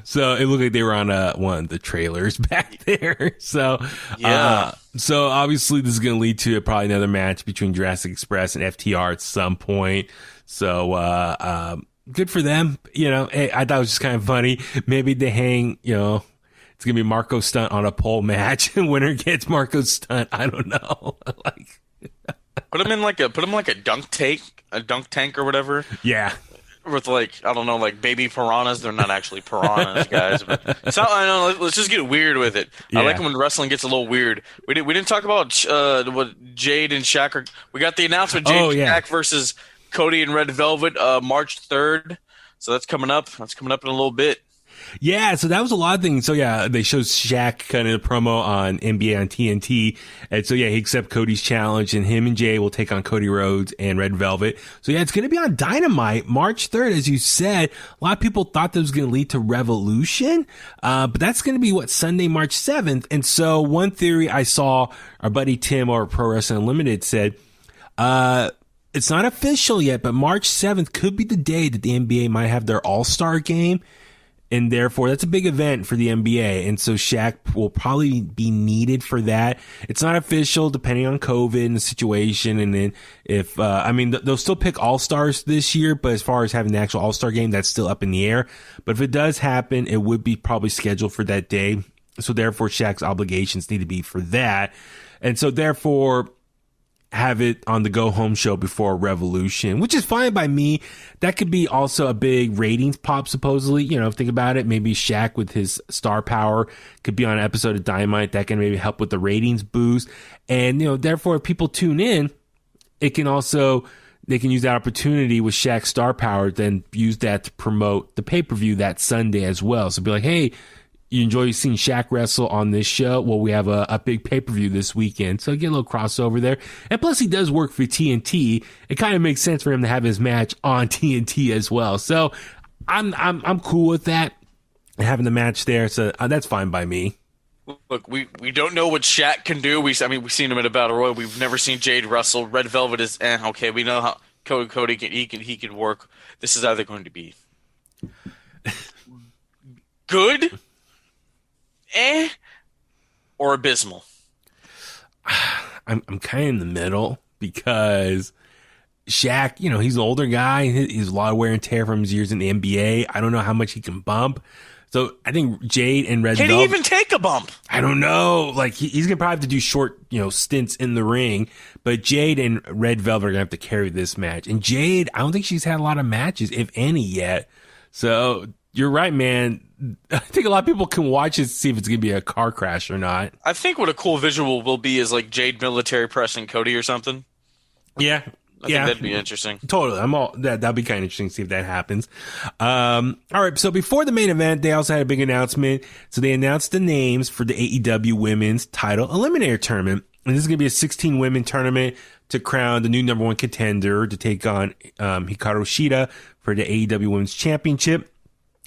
Speaker 6: So it looked like they were on one of the trailers back there. So
Speaker 7: yeah.
Speaker 6: So obviously this is going to lead to probably another match between Jurassic Express and FTR at some point. So good for them. I thought it was just kind of funny. Maybe they hang. It's going to be Marco Stunt on a pole match, and winner gets Marco Stunt. I don't know.
Speaker 7: Put him in like a dunk tank or whatever.
Speaker 6: Yeah.
Speaker 7: With I don't know, baby piranhas. They're not actually piranhas, guys. But I know. Let's just get weird with it. Yeah. I like when wrestling gets a little weird. We didn't talk about what Jade and Shaq are. We got the announcement: Jade and Shaq versus Cody and Red Velvet, March 3rd. So that's coming up. That's coming up in a little bit.
Speaker 6: Yeah, so that was a lot of things. So yeah, they showed Shaq kind of a promo on NBA on TNT. And so yeah, he accepts Cody's challenge, and him and Jay will take on Cody Rhodes and Red Velvet. So yeah, it's going to be on Dynamite March 3rd, as you said. A lot of people thought that was going to lead to Revolution. But that's going to be Sunday, March 7th. And so one theory I saw, our buddy Tim over Pro Wrestling Unlimited said, it's not official yet, but March 7th could be the day that the NBA might have their All-Star game. And therefore, that's a big event for the NBA. And so Shaq will probably be needed for that. It's not official depending on COVID and the situation. And then if, they'll still pick All-Stars this year, but as far as having the actual All-Star game, that's still up in the air. But if it does happen, it would be probably scheduled for that day. So therefore, Shaq's obligations need to be for that. And so therefore, have it on the go home show before Revolution, which is fine by me. That could be also a big ratings pop, supposedly. Think about it. Maybe Shaq with his star power could be on an episode of Dynamite that can maybe help with the ratings boost. And, therefore, if people tune in, they can use that opportunity with Shaq's star power, then use that to promote the pay-per-view that Sunday as well. So be like, hey, you enjoy seeing Shaq wrestle on this show? Well, we have a big pay-per-view this weekend. So get a little crossover there. And plus he does work for TNT. It kind of makes sense for him to have his match on TNT as well. So I'm cool with that, having the match there. So that's fine by me.
Speaker 7: Look, we don't know what Shaq can do. We've seen him at a Battle Royal. We've never seen Jade wrestle. Red Velvet is okay. We know how Cody can work. This is either going to be good, or abysmal.
Speaker 6: I'm kind of in the middle because Shaq, he's an older guy. He's a lot of wear and tear from his years in the NBA. I don't know how much he can bump. So I think Jade and Red Velvet.
Speaker 7: Can he even take a bump?
Speaker 6: I don't know. He's going to probably have to do short, stints in the ring. But Jade and Red Velvet are going to have to carry this match. And Jade, I don't think she's had a lot of matches, if any, yet. So you're right, man. I think a lot of people can watch it to see if it's going to be a car crash or not.
Speaker 7: I think what a cool visual will be is Jade military pressing Cody or something.
Speaker 6: Yeah.
Speaker 7: I think that'd be interesting.
Speaker 6: Totally. That'd be kind of interesting to see if that happens. All right. So before the main event, they also had a big announcement. So they announced the names for the AEW Women's Title Eliminator Tournament. And this is going to be a 16 women tournament to crown the new number one contender to take on Hikaru Shida for the AEW Women's Championship.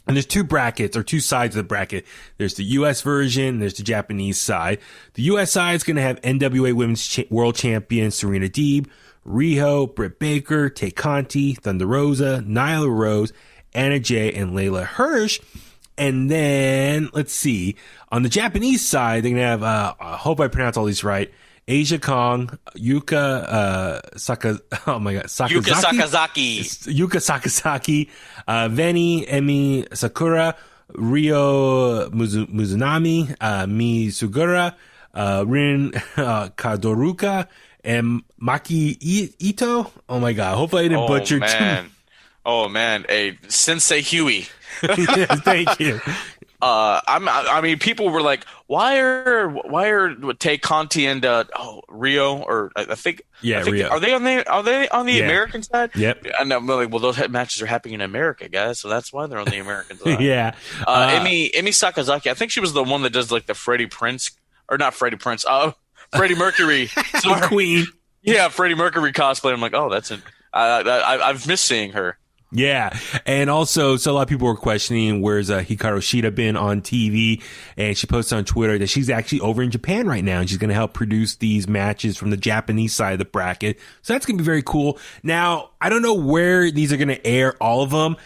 Speaker 6: And there's two brackets, or two sides of the bracket. There's the U.S. version, and there's the Japanese side. The U.S. side is going to have NWA Women's World Champion Serena Deeb, Riho, Britt Baker, Tay Conti, Thunder Rosa, Nyla Rose, Anna Jay, and Layla Hirsch. And then, let's see, on the Japanese side, they're going to have, I hope I pronounce all these right, Asia Kong, Yuka Sakazaki, Veni Emi Sakura, Ryo Mizunami, Mi Sugura, Rin Kadoruka, and Maki Ito. Oh my god, hopefully I didn't butcher too.
Speaker 7: Oh man, Sensei Huey.
Speaker 6: Yes, thank you.
Speaker 7: I mean, people were like, why are Tay Conti and Rio, or I think
Speaker 6: Rio.
Speaker 7: Are they on the American side?
Speaker 6: Yep.
Speaker 7: And I'm like, well, those matches are happening in America, guys, so that's why they're on the American side.
Speaker 6: Yeah.
Speaker 7: Emi Sakazaki, I think she was the one that does like the Freddie Mercury.
Speaker 6: The Queen.
Speaker 7: Yeah, Freddie Mercury cosplay. I'm like, oh, I've missed seeing her.
Speaker 6: Yeah. And also, so a lot of people were questioning where's Hikaru Shida been on TV, and she posted on Twitter that she's actually over in Japan right now, and she's going to help produce these matches from the Japanese side of the bracket. So that's going to be very cool. Now, I don't know where these are going to air, all of them.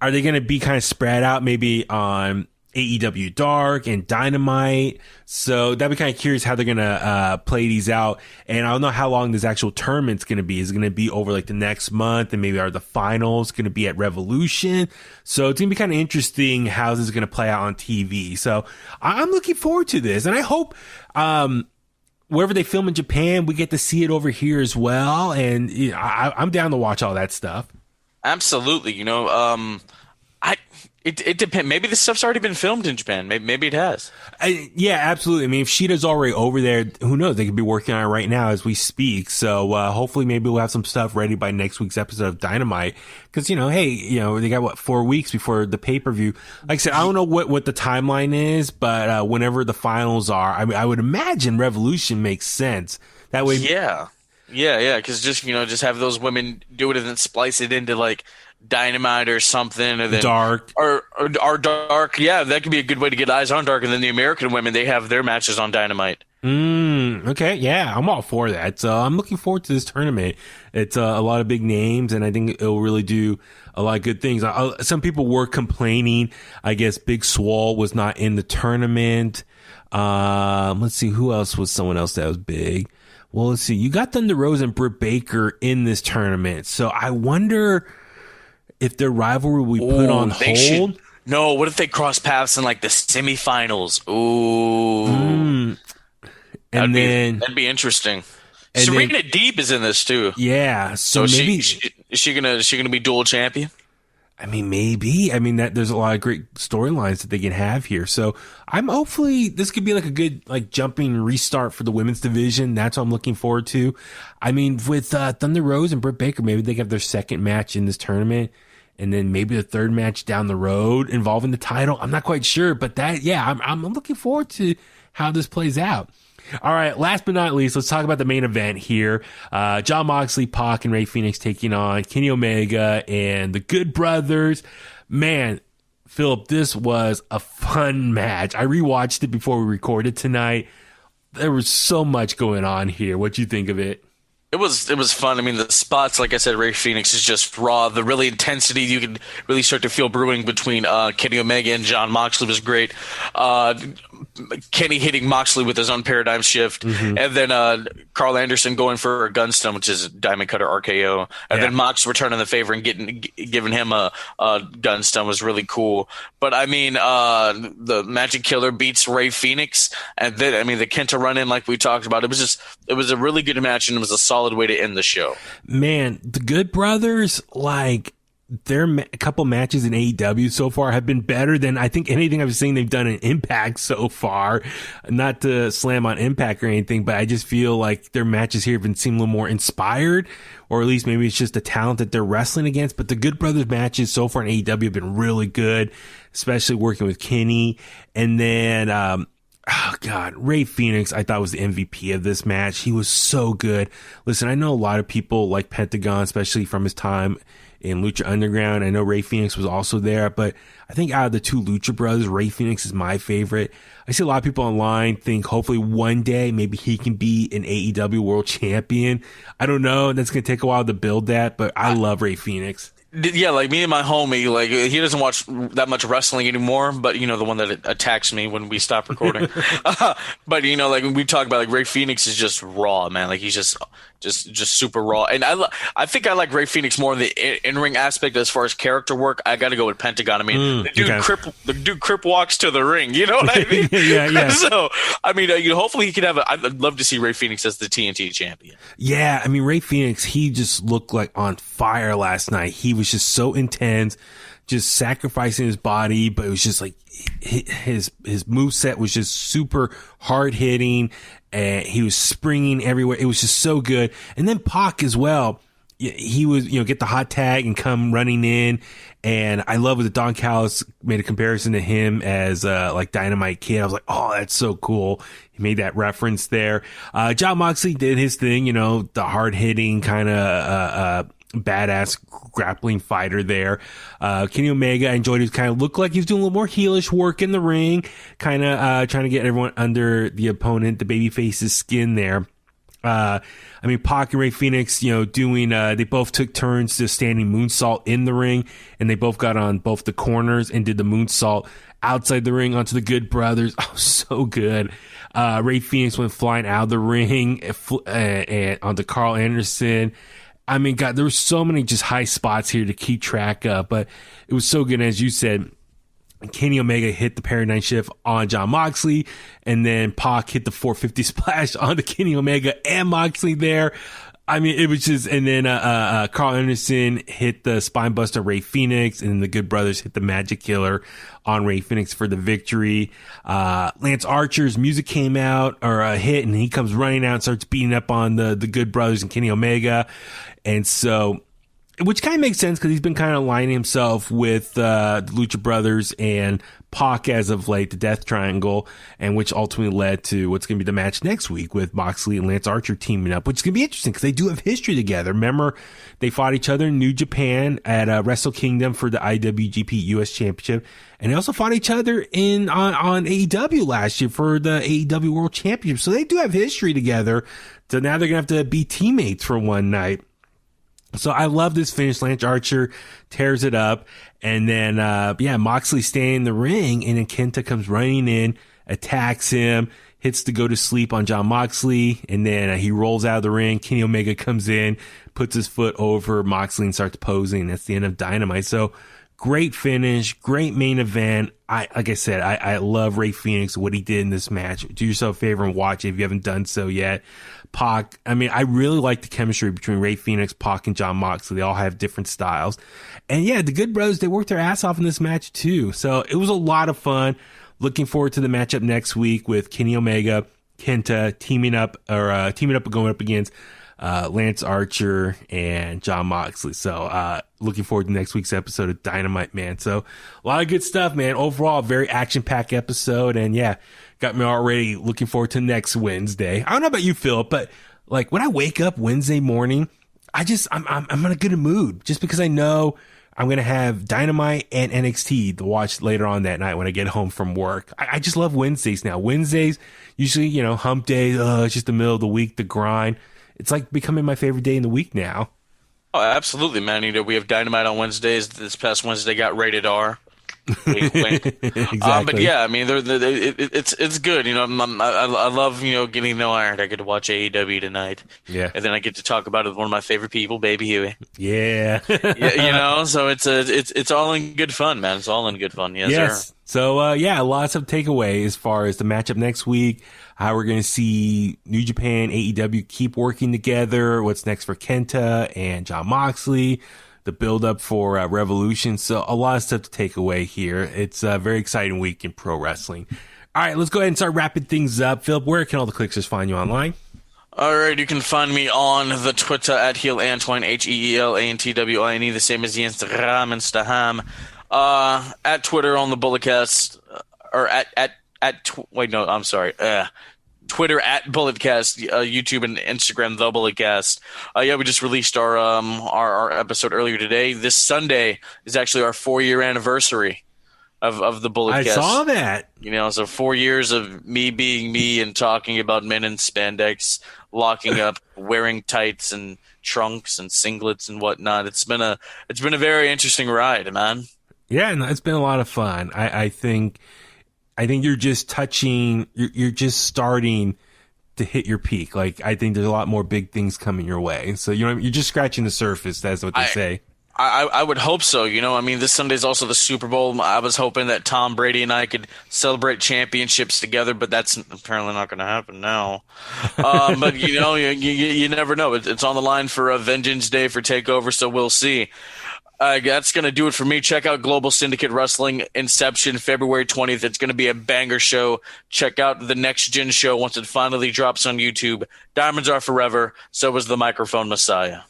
Speaker 6: Are they going to be kind of spread out maybe on AEW Dark and Dynamite? So that'd be kind of curious how they're going to play these out. And I don't know how long this actual tournament's going to be. Is it going to be over like the next month, and maybe are the finals going to be at Revolution? So it's going to be kind of interesting how this is going to play out on TV. So I'm looking forward to this, and I hope wherever they film in Japan, we get to see it over here as well. And you know, I'm down to watch all that stuff.
Speaker 7: Absolutely. You know, It depends. Maybe this stuff's already been filmed in Japan. Maybe it has.
Speaker 6: Yeah, absolutely. I mean, if Sheeta's already over there, who knows? They could be working on it right now as we speak. So hopefully maybe we'll have some stuff ready by next week's episode of Dynamite. Because, they got, 4 weeks before the pay-per-view. Like I said, I don't know what the timeline is, but whenever the finals are, I would imagine Revolution makes sense. That way.
Speaker 7: Yeah. Because just have those women do it and then splice it into like Dynamite or something, or then
Speaker 6: Dark
Speaker 7: or Dark. Yeah, that could be a good way to get eyes on Dark. And then the American women, they have their matches on Dynamite.
Speaker 6: Okay, yeah, I'm all for that. So I'm looking forward to this tournament. It's a lot of big names, and I think it'll really do a lot of good things. Some people were complaining. I guess Big Swole was not in the tournament. Let's see, who else was someone else that was big? Well, let's see. You got Thunder Rosa and Britt Baker in this tournament, so I wonder if their rivalry will be put on hold.
Speaker 7: No, what if they cross paths in like the semifinals? Ooh. That'd be interesting. Serena Deeb is in this too.
Speaker 6: Yeah. So maybe
Speaker 7: is she gonna be dual champion?
Speaker 6: I mean, maybe. I mean, there's a lot of great storylines that they can have here. So I'm hopefully this could be like a good jumping restart for the women's division. That's what I'm looking forward to. I mean, with Thunder Rosa and Britt Baker, maybe they have their second match in this tournament, and then maybe the third match down the road involving the title. I'm not quite sure, but I'm looking forward to how this plays out. All right, last but not least, let's talk about the main event here. Jon Moxley, Pac, and Rey Fenix taking on Kenny Omega and the Good Brothers. Man, Philip, this was a fun match. I rewatched it before we recorded tonight. There was so much going on here. What'd you think of it?
Speaker 7: It was fun. I mean, the spots, like I said, Rey Fenix is just raw. The really intensity you can really start to feel brewing between Kenny Omega and Jon Moxley was great. Kenny hitting Moxley with his own paradigm shift, and then Carl Anderson going for a gun stun, which is a diamond cutter RKO, and then Mox returning the favor and giving him a gun stun was really cool. But I mean, the Magic Killer beats Rey Fenix, and then the Kenta run in like we talked about. It was a really good match, and it was a solid way to end the show.
Speaker 6: Man, the Good Brothers, their couple matches in AEW so far have been better than I think anything I've seen they've done in Impact so far. Not to slam on Impact or anything, but I just feel like their matches here have seem a little more inspired, or at least maybe it's just the talent that they're wrestling against. But the Good Brothers matches so far in AEW have been really good, especially working with Kenny. And then, Rey Fenix, I thought was the MVP of this match. He was so good. Listen, I know a lot of people like Pentagon, especially from his time in Lucha Underground. I know Rey Fenix was also there, but I think out of the two Lucha Brothers, Rey Fenix is my favorite. I see a lot of people online think hopefully one day maybe he can be an AEW World Champion. I don't know. That's going to take a while to build that, but I love Rey Fenix.
Speaker 7: Yeah, like me and my homie, he doesn't watch that much wrestling anymore, but the one that attacks me when we stop recording. But when we talk about Rey Fenix is just raw, man. He's just super raw. And I think I like Rey Fenix more in the in-ring aspect. As far as character work, I got to go with Pentagon. I mean, the dude crip walks to the ring. You know what I mean?
Speaker 6: Yeah.
Speaker 7: So hopefully he can have I'd love to see Rey Fenix as the TNT champion.
Speaker 6: Yeah, I mean, Rey Fenix, he just looked like on fire last night. He was just so intense. just sacrificing his body, but it was just like his moveset was just super hard hitting, and he was springing everywhere. It was just so good. And then Pac as well. He was, get the hot tag and come running in. And I love that Don Callis made a comparison to him as, like Dynamite Kid. I was like, oh, that's so cool. He made that reference there. Jon Moxley did his thing, the hard hitting kind of, badass grappling fighter there. Kenny Omega, I enjoyed it. Kind of looked like he was doing a little more heelish work in the ring, kind of, trying to get everyone under the opponent, the babyface's skin there. Pac and Ray Phoenix, doing, they both took turns to standing moonsault in the ring, and they both got on both the corners and did the moonsault outside the ring onto the Good Brothers. Oh, so good. Ray Phoenix went flying out of the ring and onto Carl Anderson. God, there were so many just high spots here to keep track of, but it was so good. As you said, Kenny Omega hit the Paradigm Shift on Jon Moxley, and then Pac hit the 450 splash onto Kenny Omega and Moxley there. It was just, and then Carl Anderson hit the Spinebuster Ray Phoenix, and then the Good Brothers hit the Magic Killer on Ray Phoenix for the victory. Lance Archer's music came out, or a hit, and he comes running out and starts beating up on the Good Brothers and Kenny Omega. And so, which kind of makes sense because he's been kind of aligning himself with the Lucha Brothers and Pac as of late, the Death Triangle, and which ultimately led to what's going to be the match next week with Moxley and Lance Archer teaming up, which is going to be interesting because they do have history together. Remember, they fought each other in New Japan at Wrestle Kingdom for the IWGP US Championship, and they also fought each other on AEW last year for the AEW World Championship. So they do have history together. So now they're going to have to be teammates for one night. So I love this finish. Lance Archer tears it up, and then Moxley staying in the ring, and then Kenta comes running in, attacks him, hits the go to sleep on Jon Moxley, and then he rolls out of the ring. Kenny Omega comes in, puts his foot over Moxley and starts posing. That's the end of Dynamite. So great finish, great main event. Like I said, I love Ray Phoenix, what he did in this match. Do yourself a favor and watch it if you haven't done so yet. Pac, I really like the chemistry between Ray Phoenix, Pac, and Jon Moxley. They all have different styles. And yeah, the Good Brothers, they worked their ass off in this match too. So it was a lot of fun. Looking forward to the matchup next week with Kenny Omega, Kenta teaming up and going up against Lance Archer and Jon Moxley. So looking forward to next week's episode of Dynamite, man. So a lot of good stuff, man. Overall, very action-packed episode, and yeah, got me already looking forward to next Wednesday. I don't know about you, Philip, but like when I wake up Wednesday morning, I'm in a good mood just because I know I'm going to have Dynamite and NXT to watch later on that night when I get home from work. I just love Wednesdays now. Wednesdays, usually, hump days, it's just the middle of the week, the grind. It's like becoming my favorite day in the week now.
Speaker 7: Oh, absolutely, man. We have Dynamite on Wednesdays. This past Wednesday got rated R. Wink, wink.
Speaker 6: Exactly.
Speaker 7: But yeah, it's good. I love getting no iron. I get to watch AEW tonight.
Speaker 6: Yeah,
Speaker 7: and then I get to talk about it with one of my favorite people, Baby Huey.
Speaker 6: Yeah,
Speaker 7: So it's all in good fun, man. It's all in good fun. Yes. Sir.
Speaker 6: So lots of takeaway as far as the matchup next week. How we're going to see New Japan, AEW keep working together. What's next for Kenta and Jon Moxley. The build up for Revolution. So a lot of stuff to take away here. It's a very exciting week in pro wrestling. All right, let's go ahead and start wrapping things up. Philip, where can all the Kliqsters find you online?
Speaker 7: All right, you can find me on the Twitter at Heel Antwine, HeelAntwine, the same as the Instagram, at Twitter on the Bulletcast, or Twitter at Bulletcast, YouTube and Instagram the Bulletcast. We just released our episode earlier today. This Sunday is actually our 4-year anniversary of the Bulletcast.
Speaker 6: I saw that.
Speaker 7: So 4 years of me being me and talking about men in spandex, locking up, wearing tights and trunks and singlets and whatnot. It's been a very interesting ride, man.
Speaker 6: Yeah, no, it's been a lot of fun. I think you're just you're just starting to hit your peak. Like, I think there's a lot more big things coming your way. So, you're just scratching the surface. That's what they say.
Speaker 7: I would hope so. This Sunday's also the Super Bowl. I was hoping that Tom Brady and I could celebrate championships together, but that's apparently not going to happen now. But, you never know. It's on the line for Vengeance Day for TakeOver, so we'll see. That's going to do it for me. Check out Global Syndicate Wrestling Inception, February 20th. It's going to be a banger show. Check out the Next Gen show once it finally drops on YouTube. Diamonds are forever. So is the Microphone Messiah.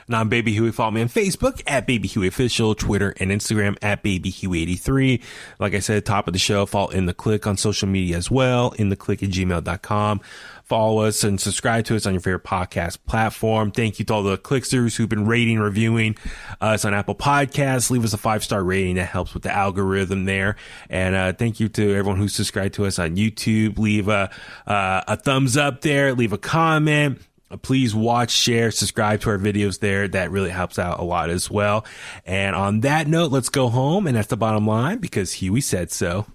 Speaker 6: And I'm Baby Huey. Follow me on Facebook at Baby Huey Official, Twitter and Instagram at Baby Huey83. Like I said, top of the show, follow In The Kliq on social media as well, inthekliq@gmail.com. Follow us and subscribe to us on your favorite podcast platform. Thank you to all the Kliqsters who've been rating, reviewing us on Apple Podcasts. Leave us a 5-star rating. That helps with the algorithm there. And thank you to everyone who subscribed to us on YouTube. Leave a thumbs up there. Leave a comment. Please watch, share, subscribe to our videos there. That really helps out a lot as well. And on that note, let's go home. And that's the bottom line because Huey said so.